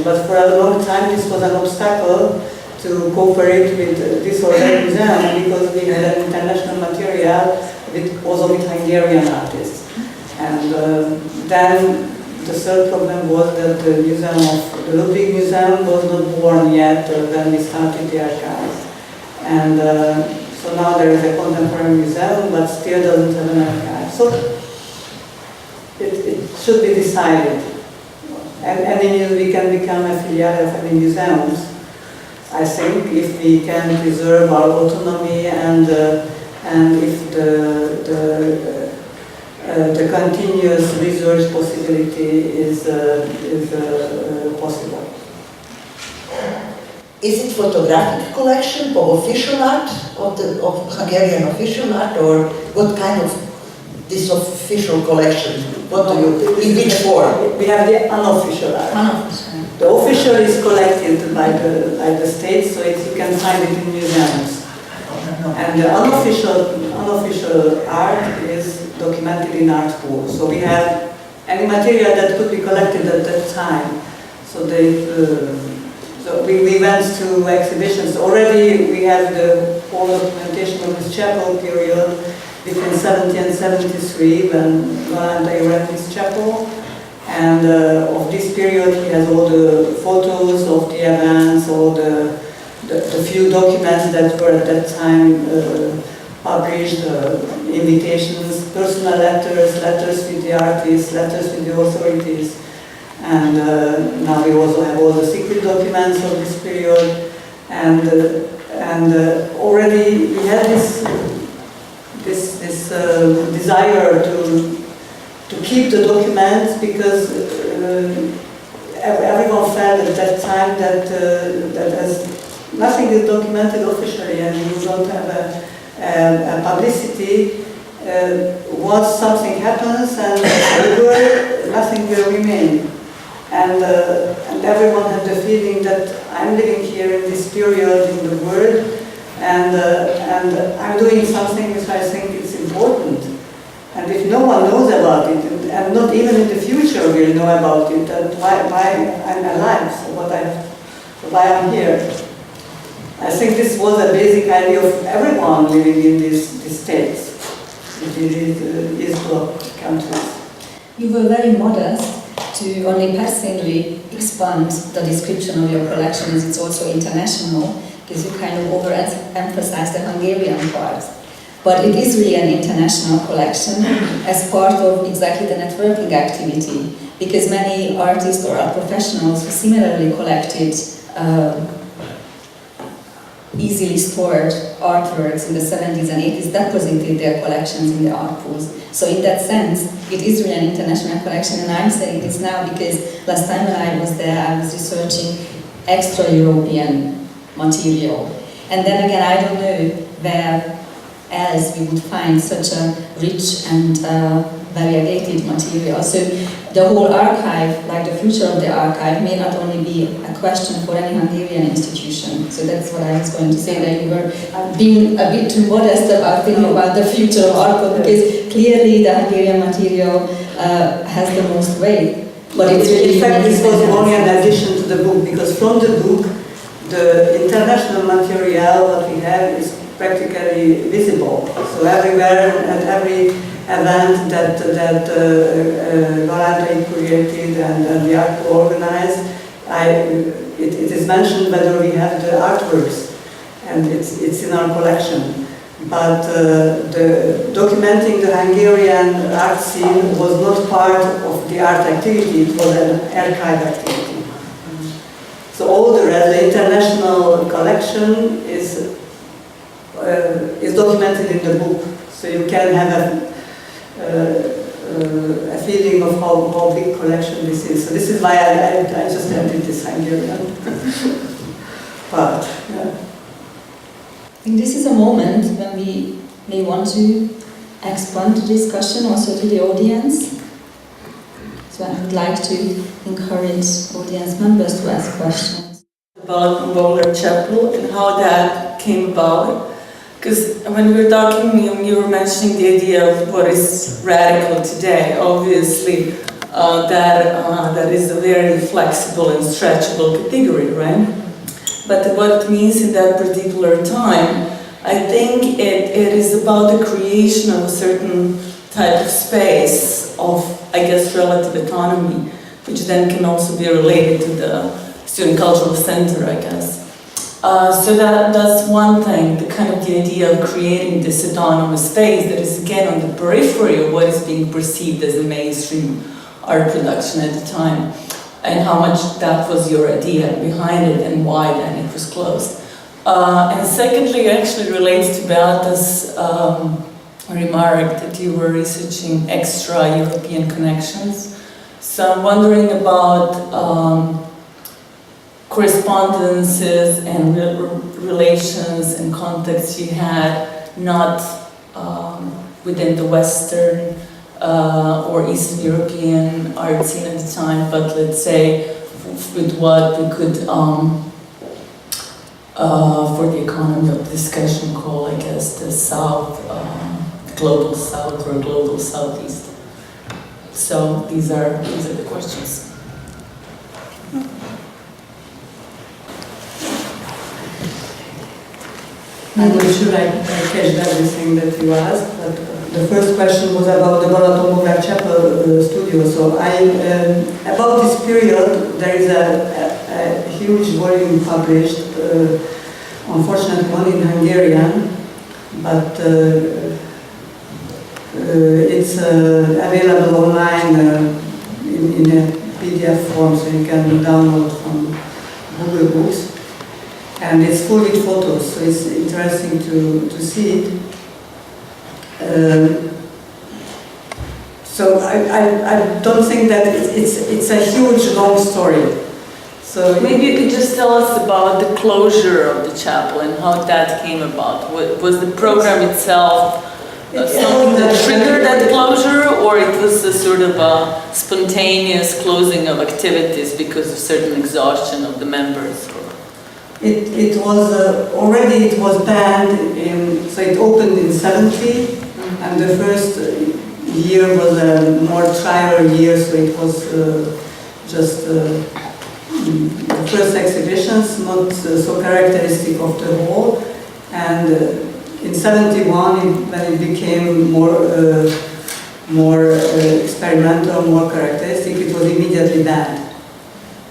But for a long time this was an obstacle to cooperate with this or that museum, because we had an international material also with Hungarian artists. And then the third problem was that the Ludwig Museum was not born yet when we started the archive. And so now there is a contemporary museum, but still doesn't have an archive. So it should be decided. And we can become a filiale of any museums, I think, if we can preserve our autonomy and if the continuous research possibility is possible. Is it photographic collection or official art of Hungarian official art, or what kind of this official collection? What do you, in which form? We have the unofficial art. Unofficial. The official is collected by the state, so you can find it in museums. And the unofficial art is documented in Artpool. So we have any material that could be collected at that time. So we went to exhibitions. Already we have the whole documentation of this chapel period between 70 and 73 when Galántai ran this chapel. And of this period he has all the photos of the events, all the few documents that were at that time published, invitations, personal letters, letters with the artists, letters with the authorities. And now we also have all the secret documents of this period. And already we had this desire to keep the documents, because everyone felt at that time that as nothing is documented officially and you don't have a publicity, once something happens and nothing will remain. And everyone had the feeling that I'm living here in this period in the world, and I'm doing something which I think is important. And if no one knows about it, and not even in the future will know about it, then why I'm alive, so why I'm here. I think this was a basic idea of everyone living in these states, in these East Bloc countries. You were very modest to only passingly expand the description of your collection as it's also international, because you kind of overemphasize the Hungarian part. But it is really an international collection as part of exactly the networking activity, because many artists or art professionals who similarly collected easily stored artworks in the 70s and 80s deposited their collections in the art pools. So in that sense, it is really an international collection, and I'm saying this now because last time when I was there, I was researching extra-European material. And then again, I don't know where else we would find such a rich and variegated material. So the whole archive, like the future of the archive, may not only be a question for any Hungarian institution. So that's what I was going to say, that you were being a bit too modest about thinking about the future of Artpool, because clearly the Hungarian material has the most weight. But it's really in fact, this was only an addition to the book, because from the book, the international material that we have is practically visible. So everywhere, at every event that Galántai created and the Artpool organized, it is mentioned whether we have the artworks, and it's in our collection. But documenting the Hungarian art scene was not part of the art activity, it was an archive activity. So all the rest, the international collection is documented in the book. So you can have a feeling of how big collection this is. So this is why I just added this Hungarian part. Yeah. I think this is a moment when we may want to expand the discussion also to the audience. So I would like to encourage audience members to ask questions. About Boulder Chapel and how that came about. Because when we were talking, you were mentioning the idea of what is radical today. Obviously, that is a very flexible and stretchable category, right? But what it means in that particular time, I think it is about the creation of a certain type of space of, I guess, relative autonomy, which then can also be related to the student cultural center, I guess. So that's one thing, the idea of creating this autonomous space that is again on the periphery of what is being perceived as the mainstream art production at the time, and how much that was your idea behind it and why then it was closed. And secondly, actually relates to Beata's remark that you were researching extra-European connections. So I'm wondering about correspondences and relations and contacts you had, not within the Western or Eastern European art scene at the time, but let's say with what we could, for the economy of discussion, call, I guess, the South, Global South or Global Southeast. So these are the questions. I'm not sure I catched everything that you asked, but the first question was about the Balaton Chapel studio. So about this period, there is a huge volume published, unfortunately one in Hungarian, but it's available online in a PDF form, so you can download from Google Books. And it's full with photos, so it's interesting to see it. So I don't think that it's a huge, long story. So maybe you could just tell us about the closure of the chapel and how that came about. Was the program itself something that triggered that closure, or it was a sort of a spontaneous closing of activities because of certain exhaustion of the members? It was already it was banned so it opened in 70, and the first year was a more trial year, so it was just the first exhibitions, not so characteristic of the whole. And in 71, when it became more experimental, more characteristic, it was immediately banned.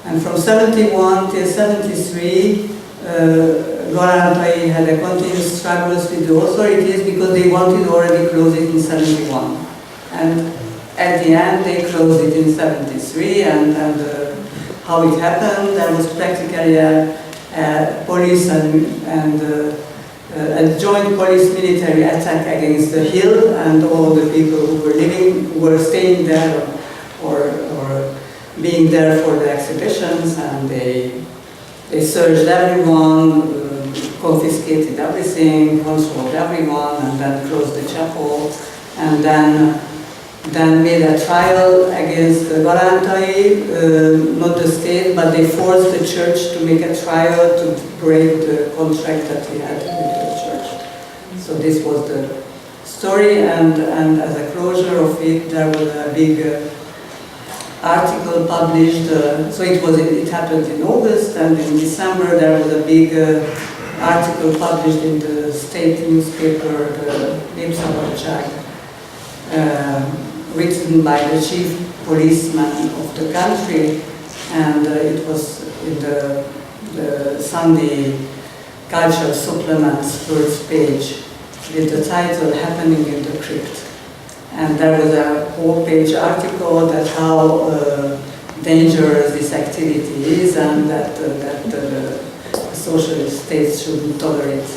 And from 71 till 73, Galántai had a continuous struggles with the authorities because they wanted already close it in 71. And at the end they closed it in 73, and how it happened, there was practically a police and a joint police-military attack against the hill, and all the people who were staying there or being there for the exhibitions, and they searched everyone, confiscated everything, controlled everyone, and then closed the chapel, and then made a trial against Galántai, not the state, but they forced the church to make a trial to break the contract that he had with the church. So this was the story, and as a closure of it, there was a big article published, so it happened in August, and in December there was a big article published in the state newspaper, the Leipzig, written by the chief policeman of the country, and it was in the Sunday cultural supplements first page with the title "Happening in the Crypt." And there was a whole-page article that how dangerous this activity is, and that the socialist states shouldn't tolerate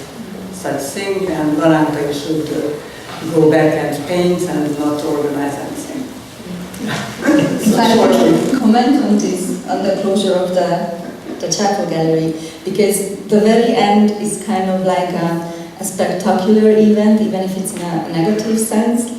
such thing, and Galántai should go back and paint and not organize anything. If I want to comment on this, on the closure of the chapel gallery, because the very end is kind of like a spectacular event, even if it's in a negative sense,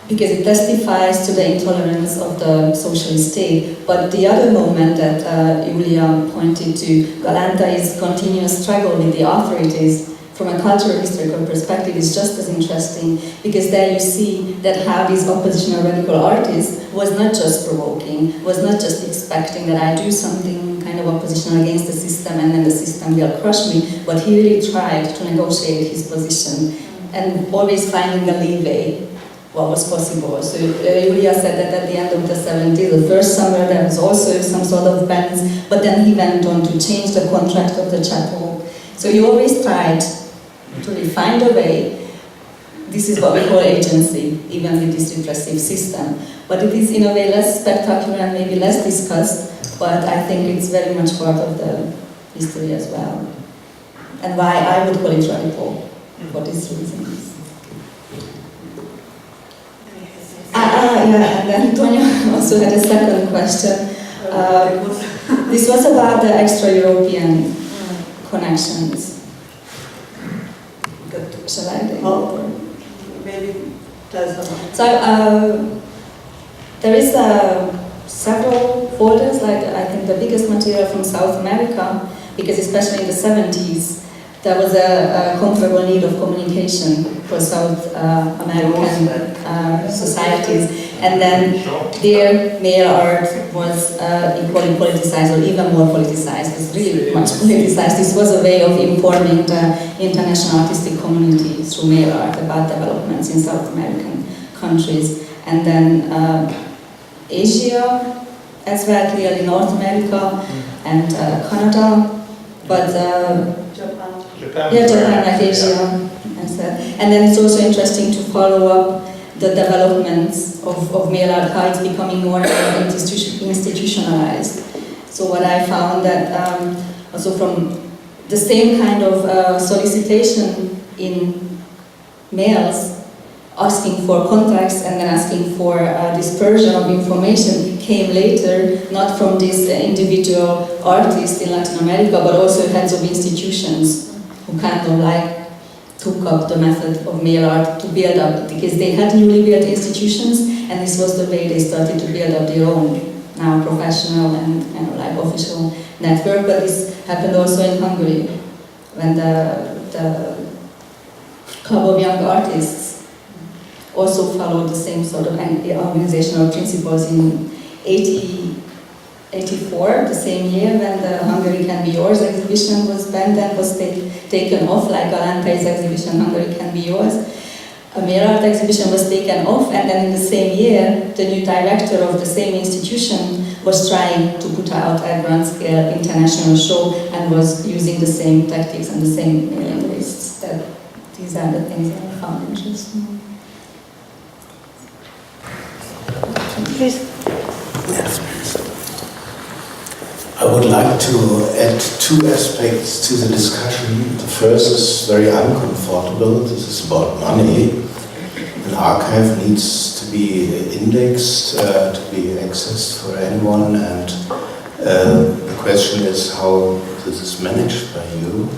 because it testifies to the intolerance of the socialist state. But the other moment that Julia pointed to, Galántai's continuous struggle with the authorities from a cultural historical perspective is just as interesting, because there you see that how this oppositional radical artist was not just provoking, was not just expecting that I do something kind of oppositional against the system and then the system will crush me, but he really tried to negotiate his position and always finding a leeway what was possible. So Julia said that at the end of the 70s, the first summer, there was also some sort of bans, but then he went on to change the contract of the chapel. So he always tried to find a way this is what we call agency, even with this repressive system. But it is in a way less spectacular and maybe less discussed, but I think it's very much part of the history as well. And why I would call it radical, for these reasons. Yeah, and then Tonya also had a second question. This was about the extra-European connections. Shall I do maybe tell someone. So there is several folders, like I think the biggest material from South America, because especially in the 70s, there was a comparable need of communication for South American societies. And then their male art was equally politicized, or even more politicized. It was really much politicized. This was a way of informing the international artistic community through male art about developments in South American countries. And then Asia, as well, clearly North America and Canada, but Japan. Yeah, Japan, like Asia. And then it's also interesting to follow up the developments of male art, how it's becoming more and more institutionalized. So what I found that also from the same kind of solicitation in males, asking for contracts and then asking for dispersion of information came later, not from these individual artists in Latin America, but also heads of institutions who kind of like took up the method of male art to build up, because they had newly built institutions, and this was the way they started to build up their own now professional and like official network. But this happened also in Hungary, when the Club of Young Artists also followed the same sort of organizational principles in 1984, the same year when the Hungary Can Be Yours exhibition was banned and was taken off, like Galantai's exhibition, Hungary Can Be Yours. A male art exhibition was taken off, and then in the same year, the new director of the same institution was trying to put out a grand-scale international show and was using the same tactics and the same mailing lists. These are the things that I found interesting. Please. Yes, please. I would like to add two aspects to the discussion. The first is very uncomfortable. This is about money. An archive needs to be indexed, to be accessed for anyone, and the question is how this is managed by you.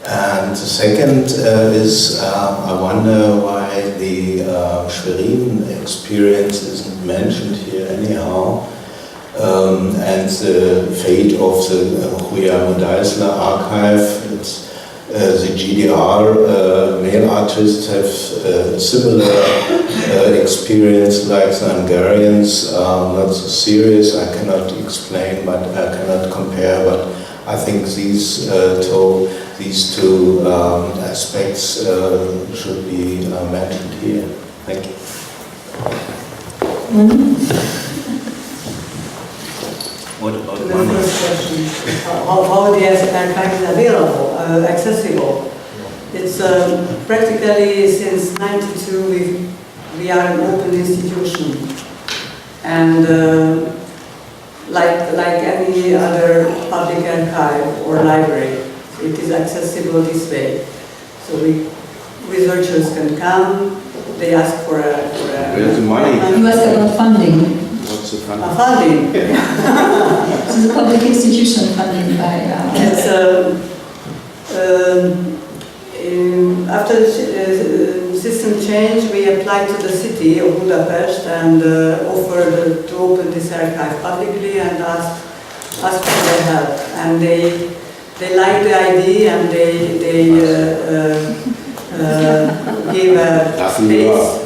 And the second is I wonder why the Schwerin experience isn't mentioned here anyhow. And the fate of the Julia archive. The GDR male artists have similar experience like the Hungarians, not so serious, I cannot explain, but I cannot compare, but I think these two aspects should be mentioned here. Thank you. What about the first question? How the archive is available, accessible? It's practically since '92 we are an open institution, and like any other public archive or library, it is accessible this way. So researchers can come. They ask for a where's the money? You ask about funding. What's the funding? Funding. This is a public institution funding by... It's, after the system change, we applied to the city of Budapest and offered to open this archive publicly and asked for their help. And they liked the idea, and they gave a space.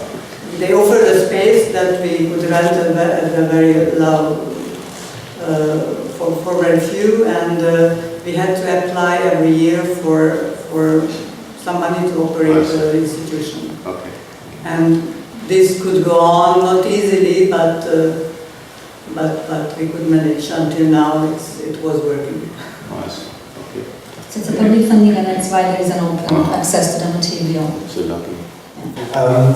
They offered a space that we could rent at a very low, for very few, and we had to apply every year for some money to operate the institution. Okay. And this could go on, not easily, but we could manage until now. It was working. Nice. Okay. So it's a public funding, and that's why there is an open access to the material. So lucky.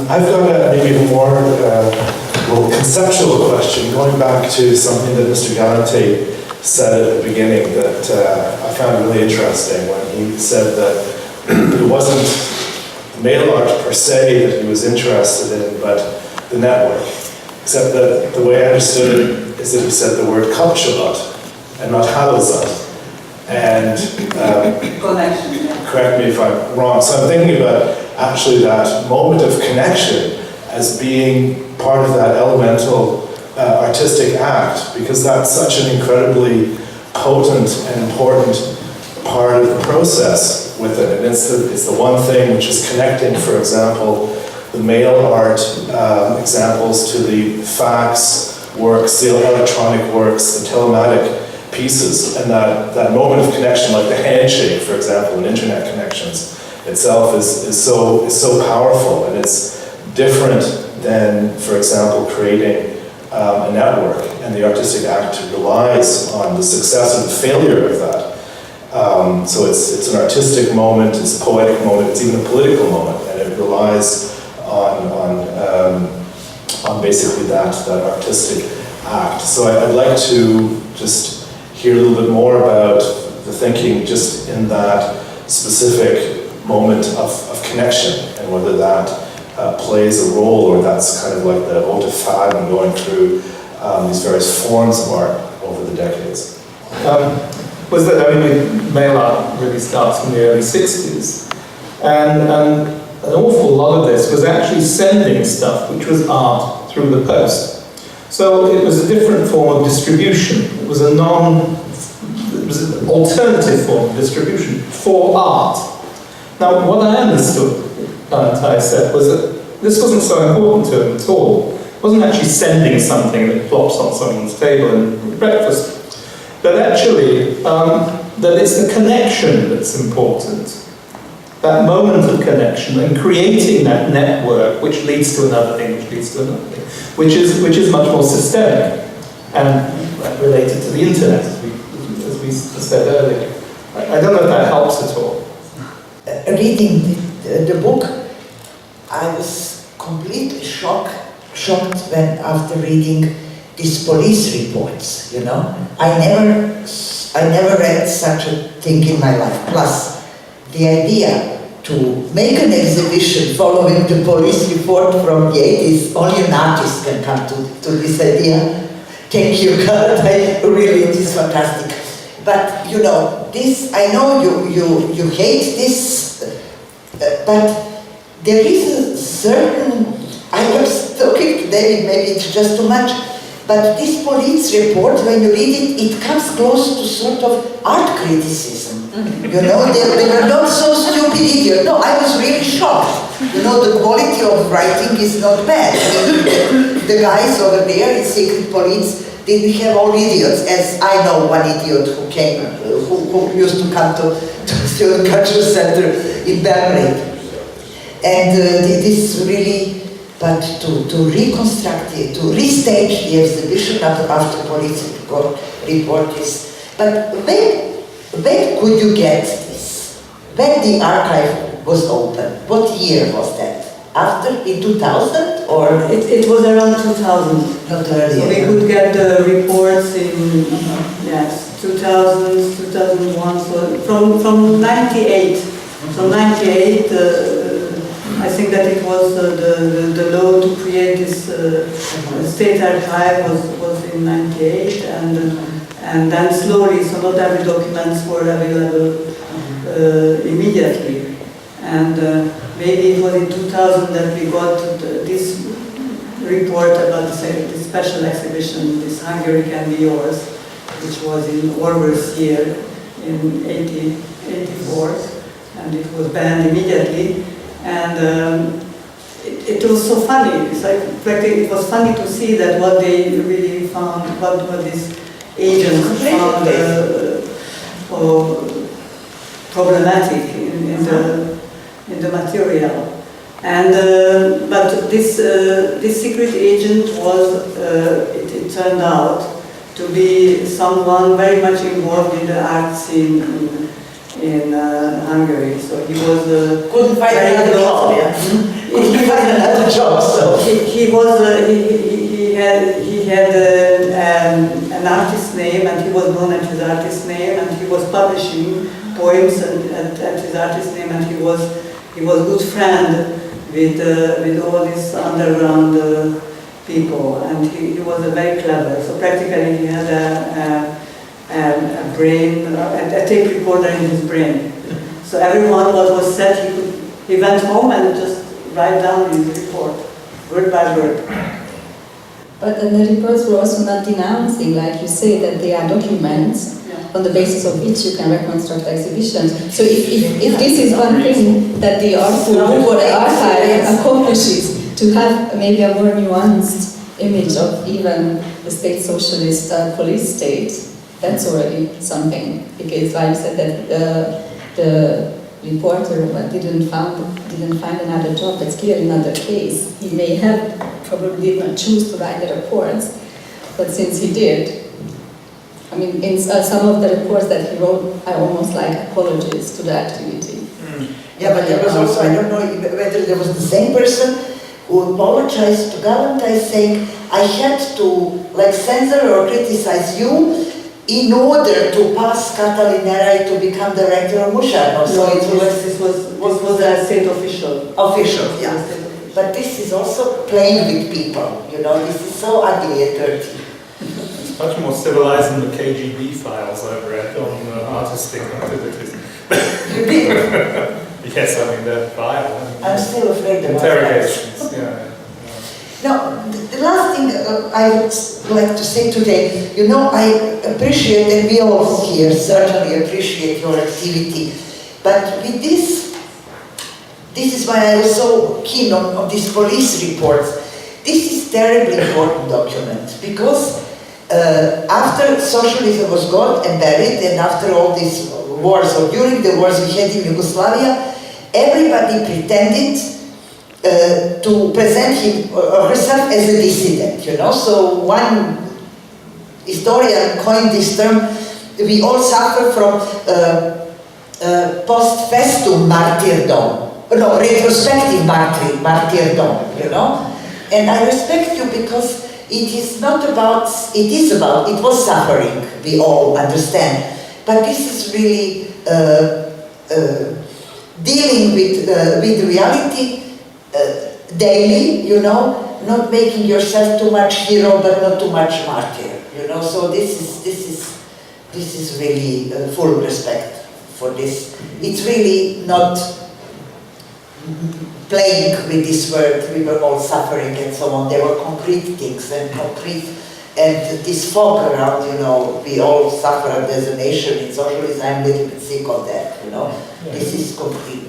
I've got maybe a more conceptual question, going back to something that Mr. Galántai said at the beginning that I found really interesting when he said that it wasn't mail art per se that he was interested in, but the network. Except that the way I understood it is that he said the word kapcsolat and not hálózat. And correct me if I'm wrong. So I'm thinking about actually that moment of connection as being part of that elemental artistic act, because that's such an incredibly potent and important part of the process with it. And it's the one thing which is connecting, for example, the mail art examples to the fax works, the electronic works, the telematic pieces, and that moment of connection, like the handshake, for example, in internet connections itself is so powerful, and it's different than, for example, creating a network, and the artistic act relies on the success and the failure of that. So it's an artistic moment, it's a poetic moment, it's even a political moment, and it relies on basically that artistic act. So I'd like to just hear a little bit more about the thinking just in that specific moment of connection, and whether that plays a role, or that's kind of like the haute femme going through these various forms of art over the decades. Was that, mail art really starts in the early 60s, and an awful lot of this was actually sending stuff, which was art, through the post. So it was a different form of distribution. It was an alternative form of distribution for art. Now, what I understood, Galántai said, was that this wasn't so important to him at all. It wasn't actually sending something that plops on someone's table in breakfast, but actually that it's the connection that's important. That moment of connection and creating that network, which leads to another thing, which leads to another thing, which is much more systemic and related to the internet, as we said earlier. I don't know if that helps at all. Reading the book, I was completely shocked when, after reading these police reports. You know, I never read such a thing in my life. Plus, the idea to make an exhibition following the police report from the 80s, only an artist can come to this idea. Thank you, Galántai. Really, it is fantastic. But you know, this, I know you hate this, but there is a certain, I was talking to David, maybe it's just too much, but this police report, when you read it, it comes close to sort of art criticism. You know, they were not so stupid idiots. No, I was really shocked. You know, the quality of writing is not bad. The guys over there in secret police didn't have all idiots, as I know one idiot who used to come to Student Cultural Center in Belgrade. And this really, but to reconstruct it, to restage the exhibition after police report is, but when could you get this? When the archive was open? What year was that? After, in 2000 or? It was around 2000. Not earlier. So we could get the reports in, yes, 2000, 2001, so from 98. From 98, I think that it was the law to create this state archive was in 98, and then slowly, so not every documents were available immediately. And maybe it was in 2000 that we got this report about this special exhibition, this Hungary Can Be Yours, which was in Orwell's year in 84, and it was banned immediately. And it was so funny. It's like, it was funny to see that what they really found, what these agents found problematic in the material. And but this secret agent was, it turned out to be someone very much involved in the art scene in Hungary. So he was couldn't find another job, yeah. He the job. So he had an artist name, and he was known at his artist name, and he was publishing poems at his artist name, and he was good friend with all these underground people, and he was very clever. So practically he had a brain, a tape recorder in his brain. So everyone what was said, he went home and just write down his report, word by word. But the reports were also not denouncing, like you say, that they are documents on the basis of which you can reconstruct exhibitions. So if this is one thing that the Artpool or the archive accomplishes, to have maybe a more nuanced image of even the state socialist police state, that's already something. Because like you said that the reporter didn't find another job, that's clearly not the case. He may have probably not choose to write the reports, but since he did, I mean, in some of the reports that he wrote are almost like apologies to the activity. Yeah, but there was also, I don't know whether there was the same person who apologized to Galántai saying, I had to like censor or criticize you in order to pass Catalinera to become director of Musharno. So it was, this was a state official. Official, yeah. But this is also playing with people, you know, this is so ugly and dirty. It's much more civilized than the KGB files I've read on artistic activities. You did? Yes, I mean, they're vile. I'm still afraid about interrogations, yeah. Now, the last thing I would like to say today, you know, I appreciate, and we all here certainly appreciate your activity, but with this is why I was so keen on these police reports. This is terribly important document, because after socialism was gone and buried, and after all these wars, or during the wars we had in Yugoslavia, everybody pretended to present him or herself as a dissident, you know. So one historian coined this term, we all suffer from post festum martyrdom, no, retrospective martyrdom, you know. And I respect you because it is not about, it was suffering, we all understand, but this is really dealing with reality daily, you know, not making yourself too much hero but not too much martyr, you know. So this is really full respect for this. It's really not playing with this word, we were all suffering and so on. There were concrete things and this fog around, you know, we all suffered as a nation in socialism. I'm a little bit sick of that, you know. This is concrete.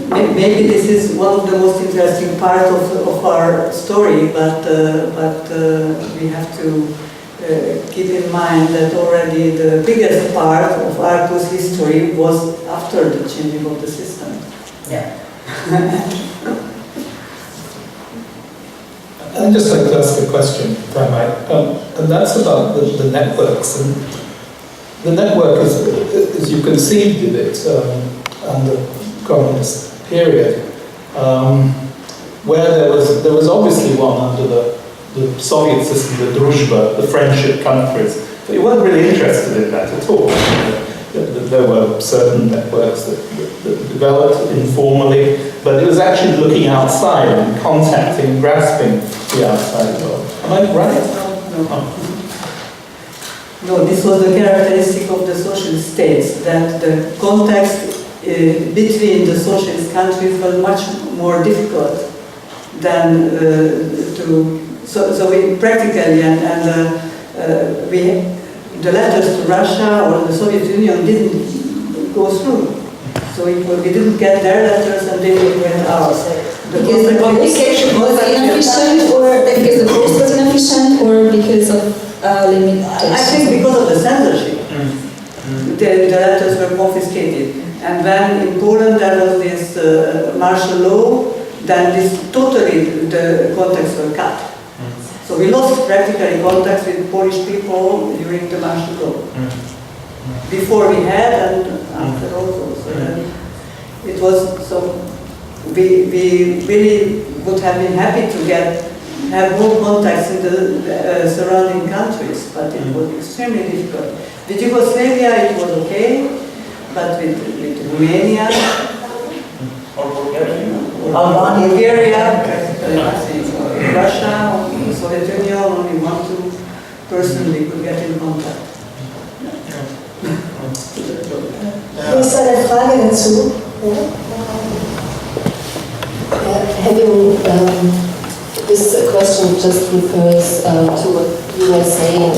Maybe this is one of the most interesting part of our story, but we have to keep in mind that already the biggest part of Artpool's history was after the changing of the system. Yeah. I'd just like to ask a question, if I might, and that's about the networks. And the network, as you conceived of it under communist period, where there was obviously one under the Soviet system, the Druzhba, the friendship countries, but you weren't really interested in that at all. There were certain networks that developed informally, but it was actually looking outside and contacting and grasping the outside world. Am I right? No, this was the characteristic of the socialist states, that the context between the socialist countries was much more difficult than so we practically, the letters to Russia or the Soviet Union didn't go through. So we didn't get their letters and they didn't get ours. Because the communication was inefficient, or because the post was inefficient, or because of limitations? I think because of the censorship. The letters were confiscated. And when in Poland there was this martial law, then totally the contacts were cut. So we lost practically contacts with Polish people during the martial law. Before we had and after also. So it was so we really would have been happy to have more contacts in the surrounding countries, but it was extremely difficult. With Yugoslavia it was okay, but with Romania, or Bulgaria, Russia, Soviet Union, only 1-2 persons we could get in contact. Hier ist eine Frage dazu. This question just refers to what you were saying,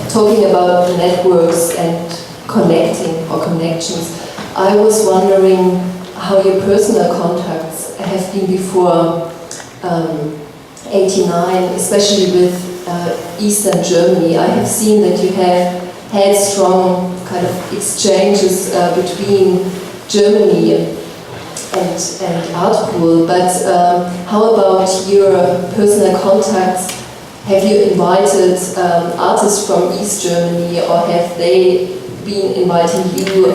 talking about networks and connecting or connections. I was wondering how your personal contacts have been before 89, especially with Eastern Germany. I have seen that you have had strong kind of exchanges between Germany and Artpool, but how about your personal contacts? Have you invited artists from East Germany, or have they been inviting you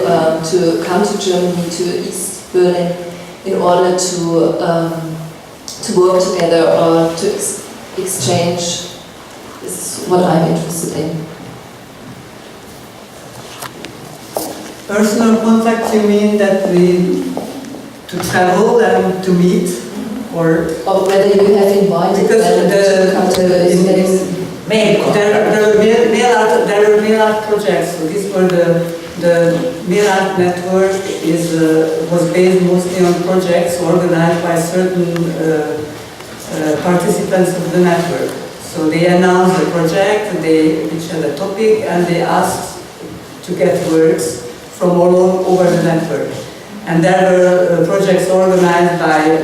to come to Germany, to East Berlin, in order to work together or to exchange? This is what I'm interested in. Personal contact, you mean that to travel and to meet, or whether you have invited them to come to the there were mail art projects. So these were the mail art network was based mostly on projects organized by certain participants of the network. So they announced the project, which had a topic, and they asked to get works from all over the network. And there were projects organized by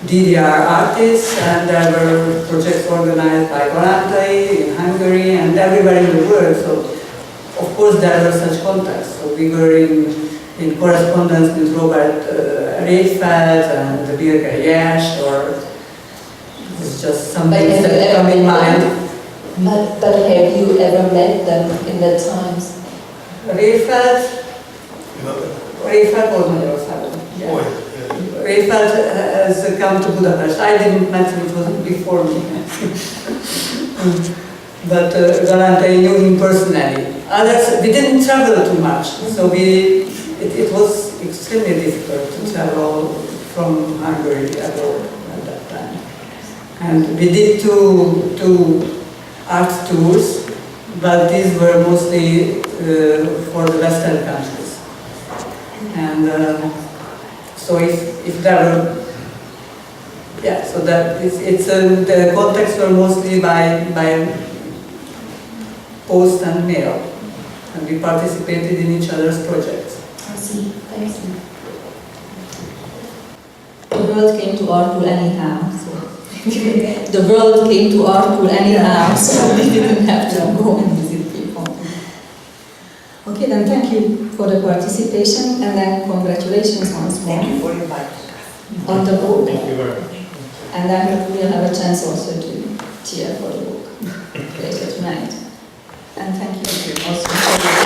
DDR artists, and there were projects organized by Galántai in Hungary and everywhere in the world. So, of course, there were such contacts. So we were in correspondence with Robert Rehfeldt and Birger Jasch, or it's just something that come in mind. But have you ever met them in that times? Rehfeldt was Magyarországon. Rehfeldt has come to Budapest. I didn't meet him, it was before me. But Galántai knew him personally. Others, we didn't travel too much, so it was extremely difficult to travel from Hungary abroad at that time. And we did two art tours, but these were mostly for the Western countries. And so if there were, so that the contacts were mostly by post and mail, and we participated in each other's projects. I see. Thank you. The world came to Artpool anyhow. The world came to Artpool anyhow, so we didn't have to go and visit people. Okay, then thank you for the participation, and then congratulations once more. Thank you for inviting us. On the book. Thank you very much. And then we'll have a chance also to cheer for the book later tonight. And thank you also for